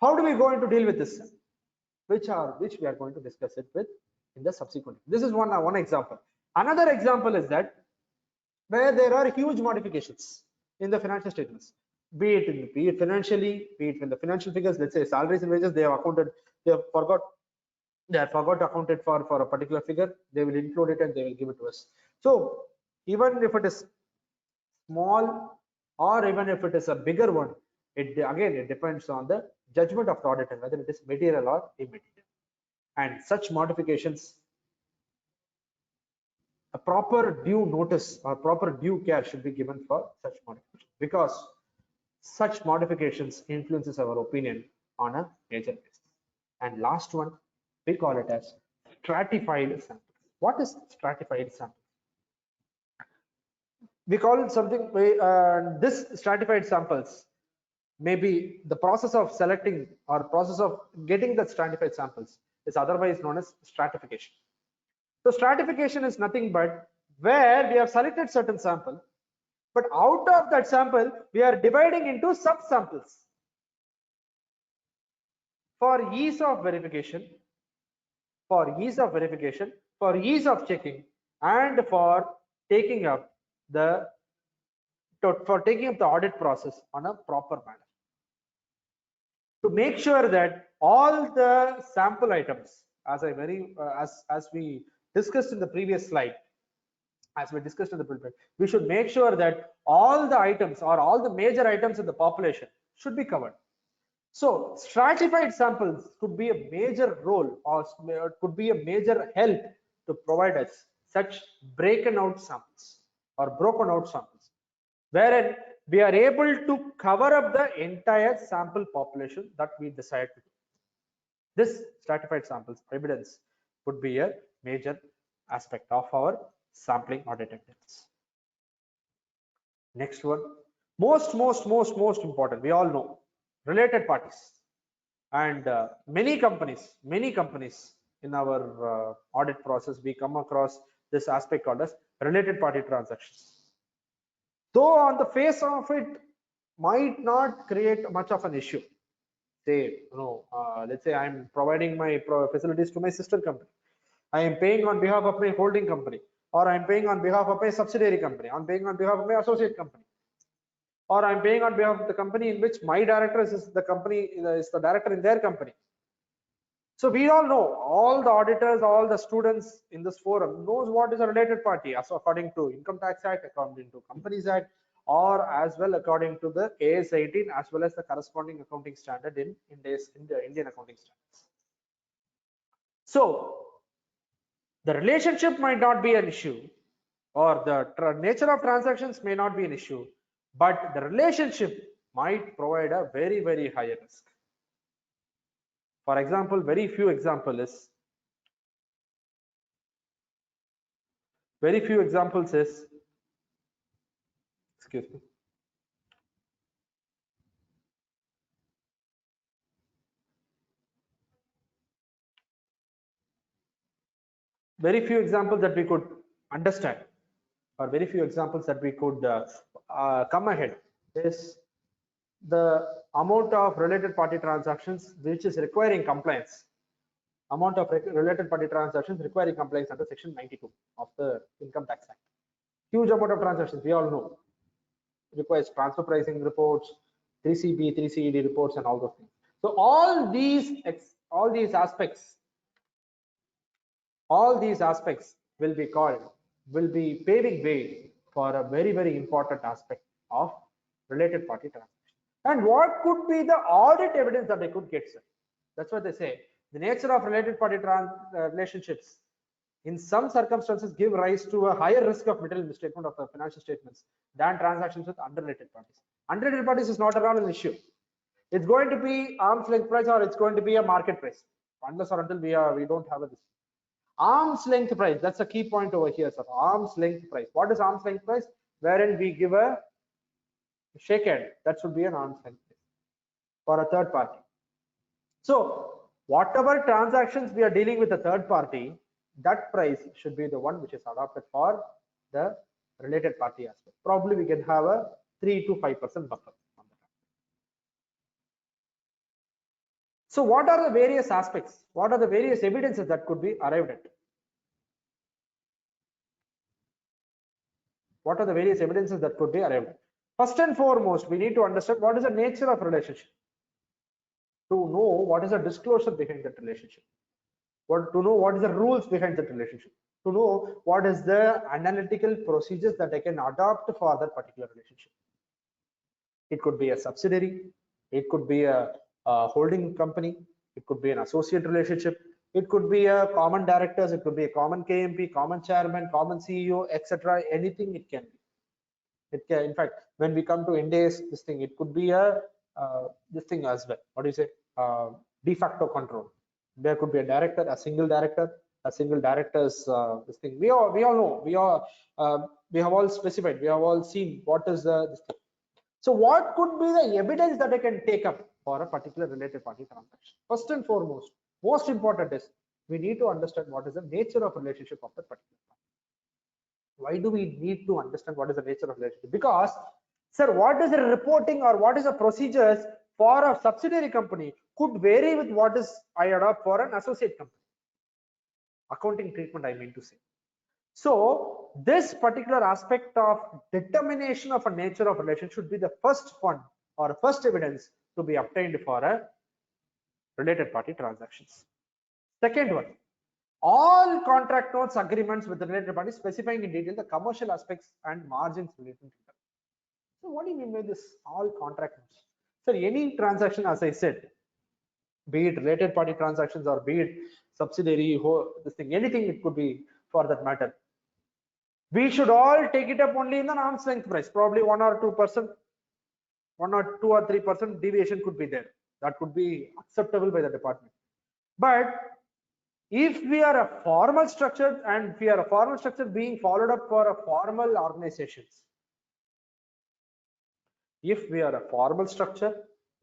How do we going to deal with this? Which we are going to discuss it with in the subsequent. This is one example. Another example is that where there are huge modifications in the financial statements, be it financially, be it in the financial figures. Let's say salaries and wages, they forgot to account it for a particular figure. They will include it and they will give it to us. So even if it is small, or even if it is a bigger one, it depends on the judgment of the auditor, whether it is material or immaterial. And such modifications, a proper due notice or proper due care should be given for such modifications, because such modifications influences our opinion on a major basis. And last one, we call it as stratified samples. What is stratified samples? We call it something, this stratified samples, maybe the process of selecting or process of getting the stratified samples is otherwise known as stratification. So stratification is nothing but where we have selected certain sample, but out of that sample we are dividing into subsamples for ease of verification, for ease of checking, and for taking up the audit process on a proper manner, to make sure that all the sample items, as we discussed in the previous slide, as we discussed in the blueprint, we should make sure that all the items or all the major items in the population should be covered. So stratified samples could be a major role or could be a major help to provide us such broken out samples or broken out samples, wherein we are able to cover up the entire sample population that we decide to do. This stratified samples evidence would be a major aspect of our sampling audit evidence. Next one, most important, we all know, related parties. And many companies in our audit process, we come across this aspect called as related party transactions. Though on the face of it might not create much of an issue. Say, let's say I'm providing my facilities to my sister company. I am paying on behalf of my holding company, or I'm paying on behalf of my subsidiary company, I'm paying on behalf of my associate company, or I'm paying on behalf of the company in which my director is the director in their company. So we all know, all the auditors, all the students in this forum knows what is a related party as according to Income Tax Act, according to Companies Act, or as well according to the AS 18 as well as the corresponding accounting standard in the Indian accounting standards. So the relationship might not be an issue, or the nature of transactions may not be an issue, but the relationship might provide a very high risk. For example, very few examples is excuse me, very few examples that we could understand, or very few examples that we could come ahead is the amount of related party transactions which is requiring compliance. Amount of related party transactions requiring compliance under section 92 of the Income Tax Act. Huge amount of transactions, we all know. It requires transfer pricing reports, 3CB, 3CED reports, and all those things. So all these aspects will be paving way for a very important aspect of related party transaction. And what could be the audit evidence that they could get, sir? That's what they say. The nature of related party relationships in some circumstances give rise to a higher risk of material misstatement of the financial statements than transactions with unrelated parties. Unrelated parties is not around an issue. It's going to be arm's length price, or it's going to be a market price, unless or until we don't have this. Arm's length price, that's a key point over here, sir. Arm's length price. What is arm's length price? Wherein we give a shake hand, that should be an arm's length price for a third party. So whatever transactions we are dealing with a third party, that price should be the one which is adopted for the related party aspect. Probably we can have a 3 to 5% buffer on that. So what are the various aspects? What are the various evidences that could be arrived at? What are the various evidences that could be arrived at? First and foremost, we need to understand what is the nature of relationship. To know what is the disclosure behind that relationship. To know what is the rules behind that relationship. To know what is the analytical procedures that I can adopt for that particular relationship. It could be a subsidiary, it could be a holding company, it could be an associate relationship, it could be a common directors, it could be a common KMP, common chairman, common CEO, etc. Anything it can be. It can, in fact, when we come to India's this thing, it could be a this thing as well. What do you say? De facto control. There could be a director, a single director's this thing. We all know. We have all specified. We have all seen what is this thing. So what could be the evidence that I can take up for a particular related party transaction? First and foremost, most important is we need to understand what is the nature of relationship of that particular party. Why do we need to understand what is the nature of relationship? Because, sir, what is the reporting or what is the procedures for a subsidiary company could vary with what is I adopt for an associate company. Accounting treatment, I mean to say. So this particular aspect of determination of a nature of relation should be the first one or first evidence to be obtained for a related party transactions. Second one, All contract notes agreements with the related parties specifying in detail the commercial aspects and margins related to them. So what do you mean by this all contract notes? So any transaction, as I said, be it related party transactions or be it subsidiary, this thing, anything it could be for that matter. We should all take it up only in an arm's length price. Probably 1 or 2%, 1 or 2 or 3% deviation could be there. That could be acceptable by the department. But if we are a formal structure and we are a formal structure being followed up for a formal organizations, if we are a formal structure,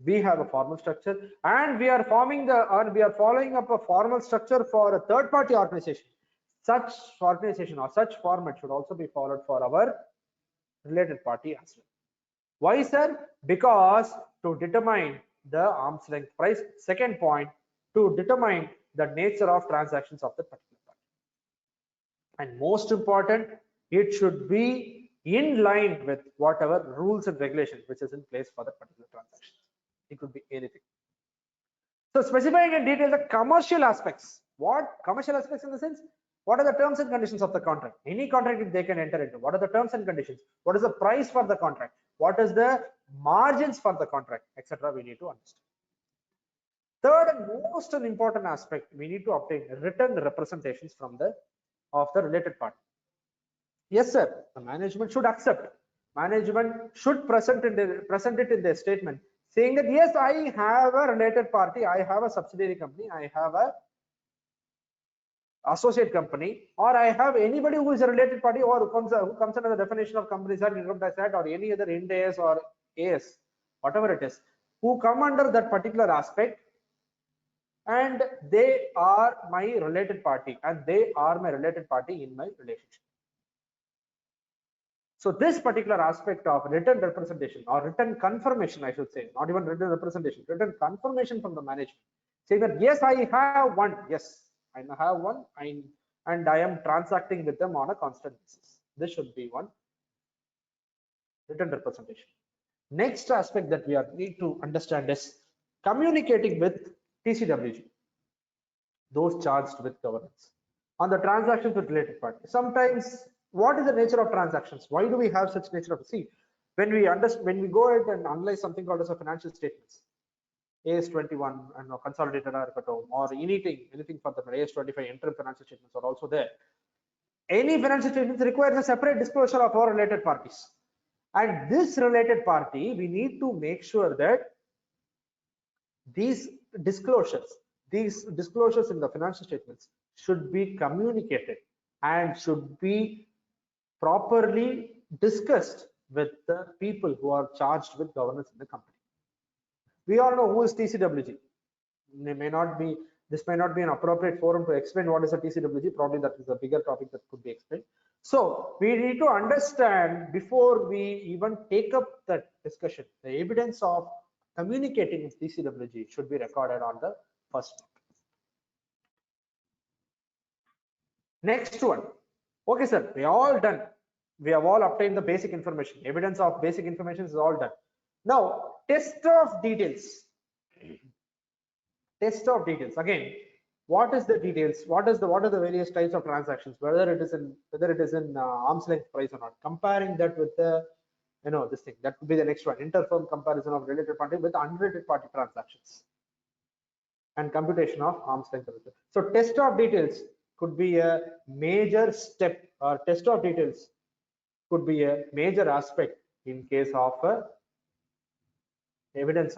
we have a formal structure, and we are following up a formal structure for a third party organization, such organization or such format should also be followed for our related party as well. Why, sir? Because to determine the arm's length price. Second point, to determine the nature of transactions of the particular party. And most important, it should be in line with whatever rules and regulations which is in place for the particular transaction. It could be anything. So specifying in detail the commercial aspects. What commercial aspects in the sense? What are the terms and conditions of the contract? Any contract they can enter into. What are the terms and conditions? What is the price for the contract? What is the margins for the contract, etc. We need to understand. Third and most important aspect, we need to obtain written representations from the related party. Yes, sir. The management should accept. Management should present it in their statement, saying that yes, I have a related party, I have a subsidiary company, I have a associate company, or I have anybody who is a related party or who comes under the definition of Companies Act, Income Tax Act, or any other Ind AS or AS, whatever it is, who come under that particular aspect, and they are my related party, and they are my related party in my relationship. So this particular aspect of written representation or written confirmation, I should say, not even written representation, written confirmation from the management, saying that yes, I have one, yes, I have one, and I am transacting with them on a constant basis. This should be one written representation. Next aspect that we need to understand is communicating with Tcwg, those charged with governance, on the transactions with related parties. Sometimes, what is the nature of transactions? Why do we have such nature of, see, when we go ahead and analyze something called as a financial statements, AS21 and consolidated or anything for the AS25 interim financial statements are also there. Any financial statements requires a separate disclosure of our related parties, and this related party, we need to make sure that these disclosures in the financial statements should be communicated and should be properly discussed with the people who are charged with governance in the company. We all know who is Tcwg. This may not be an appropriate forum to explain what is a Tcwg. Probably that is a bigger topic that could be explained. So we need to understand, before we even take up that discussion, the evidence of communicating with Tcwg should be recorded on the first note. Next one. Okay, sir, we are all done. We have all obtained the basic information. Evidence of basic information is all done. Now, test of details. Test of details. Again, what is the details? What are the various types of transactions? Whether it is in arm's length price or not. Comparing that with the this thing, that would be the next one. Inter-firm comparison of related party with unrelated party transactions, and computation of arm's length. So test of details could be a major step, or test of details could be a major aspect in case of evidence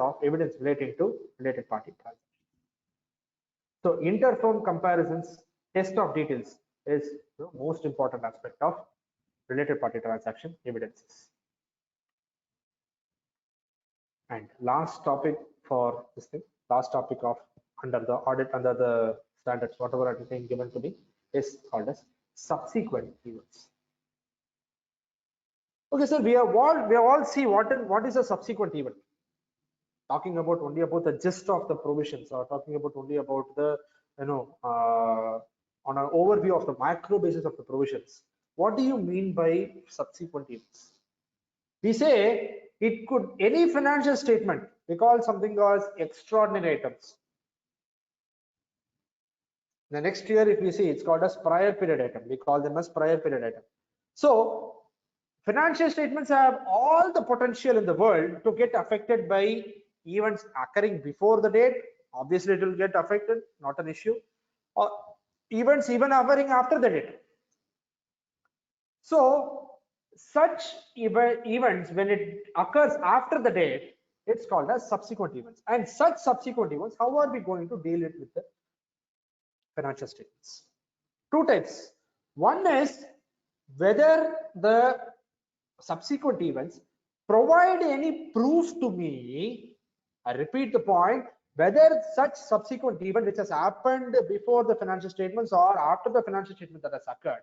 relating to related party transactions. So inter-firm comparisons, test of details is the most important aspect of related party transaction evidences. And last topic for this thing, last topic of under the audit, under the standards, whatever are being given to me, is called as subsequent events. Okay, so we have all see what is a subsequent event. Talking about only about the gist of the provisions, or talking about only about the on an overview of the macro basis of the provisions. What do you mean by subsequent events? We say it could, any financial statement, we call something as extraordinary items. The next year, if you see, it's called as prior period item. We call them as prior period item. So financial statements have all the potential in the world to get affected by events occurring before the date. Obviously, it will get affected, not an issue. Or events even occurring after the date. So such events, when it occurs after the date, it's called as subsequent events. And such subsequent events, how are we going to deal it with the financial statements? Two types. One is whether the subsequent events provide any proof to me. I repeat the point, whether such subsequent event which has happened before the financial statements or after the financial statement that has occurred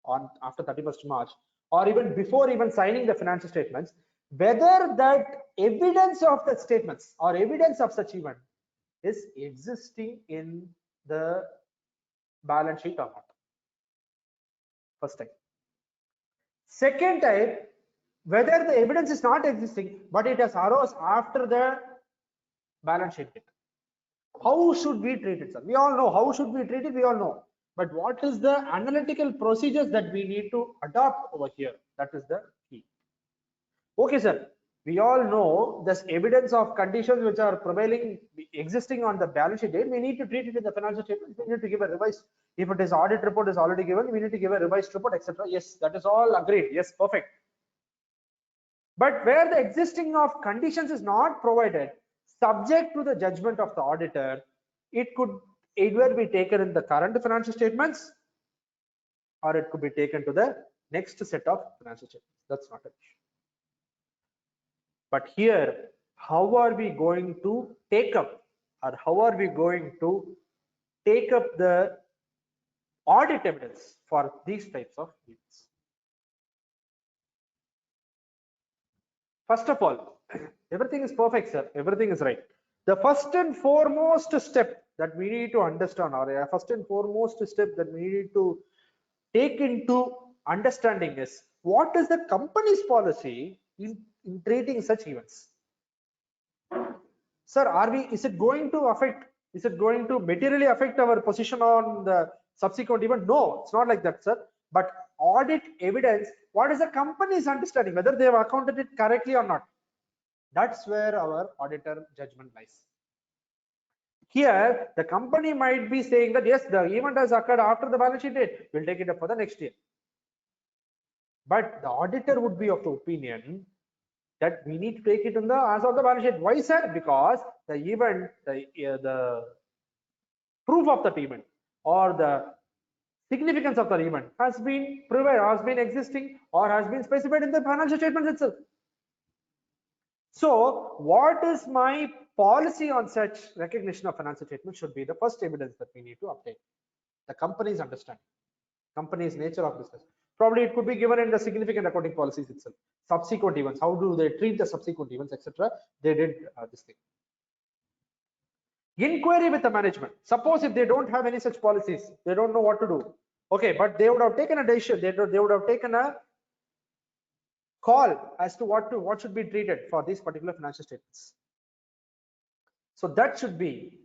on after 31st March, or even before even signing the financial statements, whether that evidence of the statements or evidence of such event is existing in the balance sheet or not. First type. Second type, whether the evidence is not existing, but it has arose after the balance sheet date. How should we treat it, sir? We all know how should we treat it, we all know. But what is the analytical procedures that we need to adopt over here? That is the key. Okay, sir. We all know this evidence of conditions which are prevailing, existing on the balance sheet date. We need to treat it in the financial statement. We need to give a revised. If it is audit report is already given, we need to give a revised report, etc. Yes, that is all agreed. Yes, perfect. But where the existing of conditions is not provided, subject to the judgment of the auditor, it could either be taken in the current financial statements or it could be taken to the next set of financial statements. That's not an issue. But here, how are we going to take up, or how are we going to take up the audit evidence for these types of events? First of all, everything is perfect, sir. Everything is right. The first and foremost step that we need to understand, or first and foremost step that we need to take into understanding is what is the company's policy in treating such events. Sir, is it going to affect, is it going to materially affect our position on the subsequent event? No, it's not like that, sir. But audit evidence, what is the company's understanding, whether they have accounted it correctly or not? That's where our auditor judgment lies. Here, the company might be saying that yes, the event has occurred after the balance sheet date, we'll take it up for the next year. But the auditor would be of the opinion that we need to take it in the as of the balance sheet. Why, sir? Because the event, the proof of that event or the significance of the event has been provided, has been existing, or has been specified in the financial statements itself. So, what is my policy on such recognition of financial statements should be the first evidence that we need to obtain. The company's understanding, company's nature of business. Probably it could be given in the significant accounting policies itself. Subsequent events, how do they treat the subsequent events, etc. They did this thing. Inquiry with the management. Suppose if they don't have any such policies, they don't know what to do. Okay, but they would have taken a decision. They would have taken a call as to what should be treated for these particular financial statements. So that should be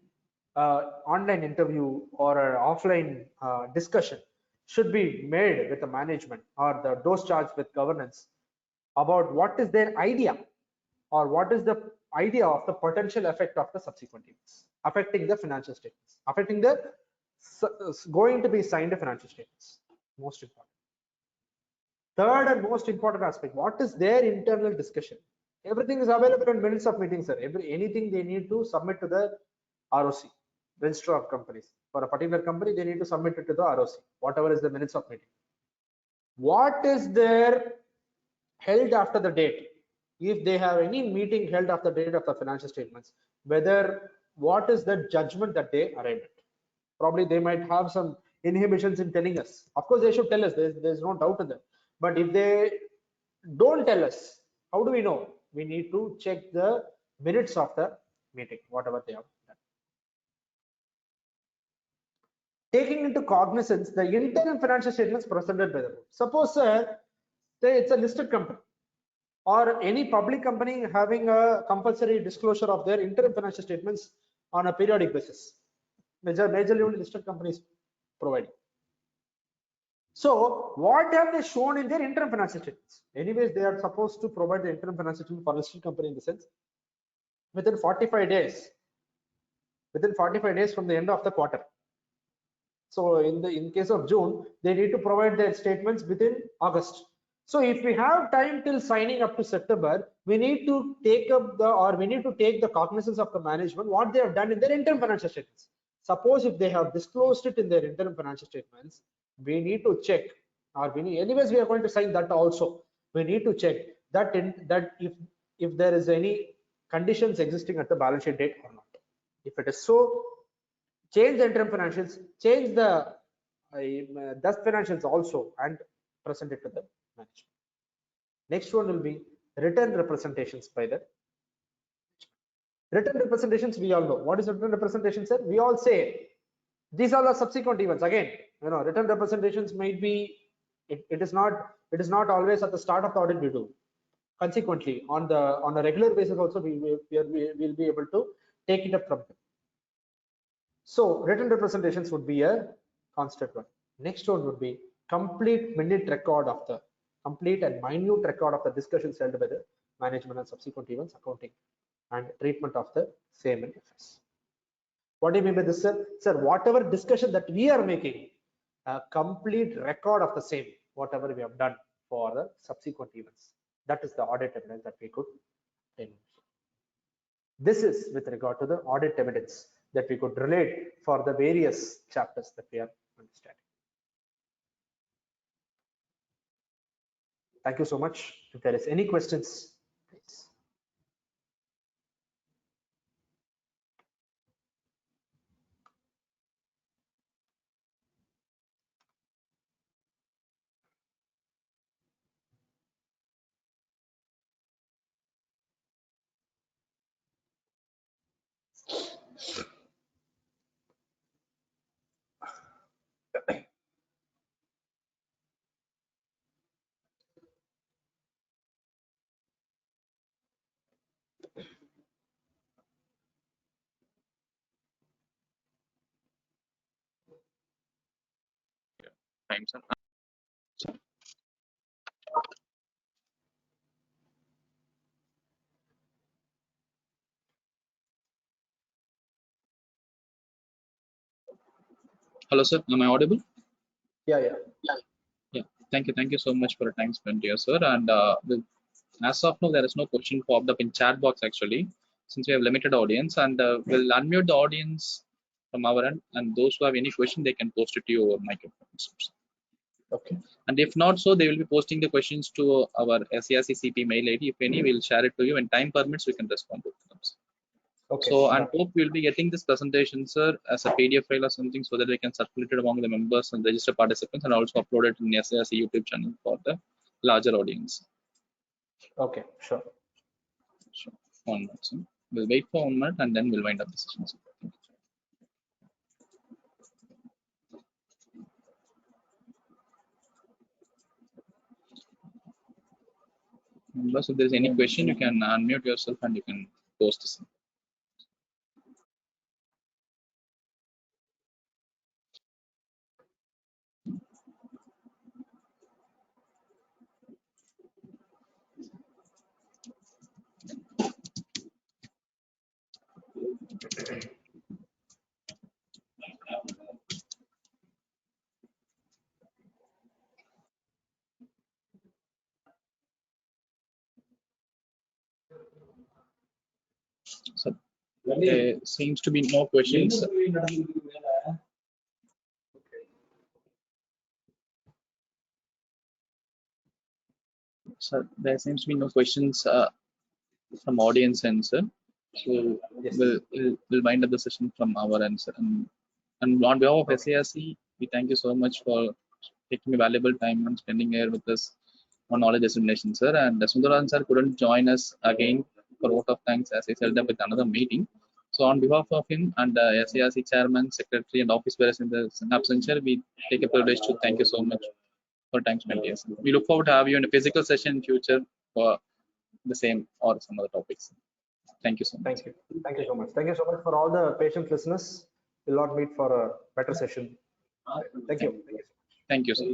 online interview or an offline discussion should be made with the management or those charged with governance about what is their idea or what is the idea of the potential effect of the subsequent events affecting the financial statements, affecting the going to be signed financial statements. Most important. Third and most important aspect, what is their internal discussion? Everything is available in minutes of meetings, sir. Anything they need to submit to the ROC, Register of Companies. For a particular company, they need to submit it to the ROC, whatever is the minutes of meeting. What is their held after the date? If they have any meeting held after the date of the financial statements, what is the judgment that they arrived at? Probably they might have some inhibitions in telling us. Of course, they should tell us. There's no doubt in that. But if they don't tell us, how do we know? We need to check the minutes of the meeting, whatever they have done. Taking into cognizance the interim financial statements presented by the board. Suppose, sir, it's a listed company or any public company having a compulsory disclosure of their interim financial statements on a periodic basis. majorly only listed companies providing. So what have they shown in their interim financial statements? Anyways, they are supposed to provide the interim financial statement for listed company in the sense within 45 days. Within 45 days from the end of the quarter. So in case of June, they need to provide their statements within August. So if we have time till signing up to September, we need to take up the cognizance of the management what they have done in their interim financial statements. Suppose if they have disclosed it in their interim financial statements, we need to check, anyways we are going to sign that also. We need to check that if there is any conditions existing at the balance sheet date or not. If it is so, change the interim financials, change the financials also, and present it to the management. Next one will be written representations by the written representations. We all know what is written representation, sir. We all say these are the subsequent events. Again, written representations might be it is not always at the start of the audit we do. Consequently, on a regular basis also we will be able to take it up from them. So written representations would be a constant one. Next one would be complete and minute record of the discussions held by the management and subsequent events, accounting and treatment of the same in FS. What do you mean by this, sir? Sir, whatever discussion that we are making, a complete record of the same, whatever we have done for the subsequent events. That is the audit evidence that we could obtain. This is with regard to the audit evidence that we could relate for the various chapters that we are understanding. Thank you so much. If there is any questions, please. Time, sir. Hello, sir. Am I audible? Yeah. Thank you so much for your time spent here, sir. And as of now, there is no question popped up in chat box actually, since we have limited audience, and we'll unmute the audience from our end, and those who have any question, they can post it to you over microphones. Okay. And if not so, they will be posting the questions to our SIRC CP mail ID. If any, we'll share it to you. When time permits, we can respond to them. Okay. So I hope we'll be getting this presentation, sir, as a PDF file or something, so that we can circulate it among the members and register participants, and also upload it in the SIRC YouTube channel for the larger audience. Okay, sure. Sure. 1 minute, sir. We'll wait for 1 minute and then we'll wind up the session, sir. Members, if there's any question, you can unmute yourself and you can post this. So there seems to be no questions. So there seems to be no questions from audience end, sir. So Yes. we'll wind up the session from our end, sir. And on behalf of SIRC, we thank you so much for taking a valuable time and spending here with us on knowledge dissemination, sir. And Sundaran sir couldn't join us again for vote of thanks as he held up with another meeting. So on behalf of him and SIRC chairman, secretary, and office bearers in the absence, we take a privilege to thank you so much for time spent here. We look forward to have you in a physical session in future for the same or some other topics. Thank you so much. Thank you so much. Thank you so much for all the patient listeners. we'll not meet for a better session. Thank you. Thank you, sir.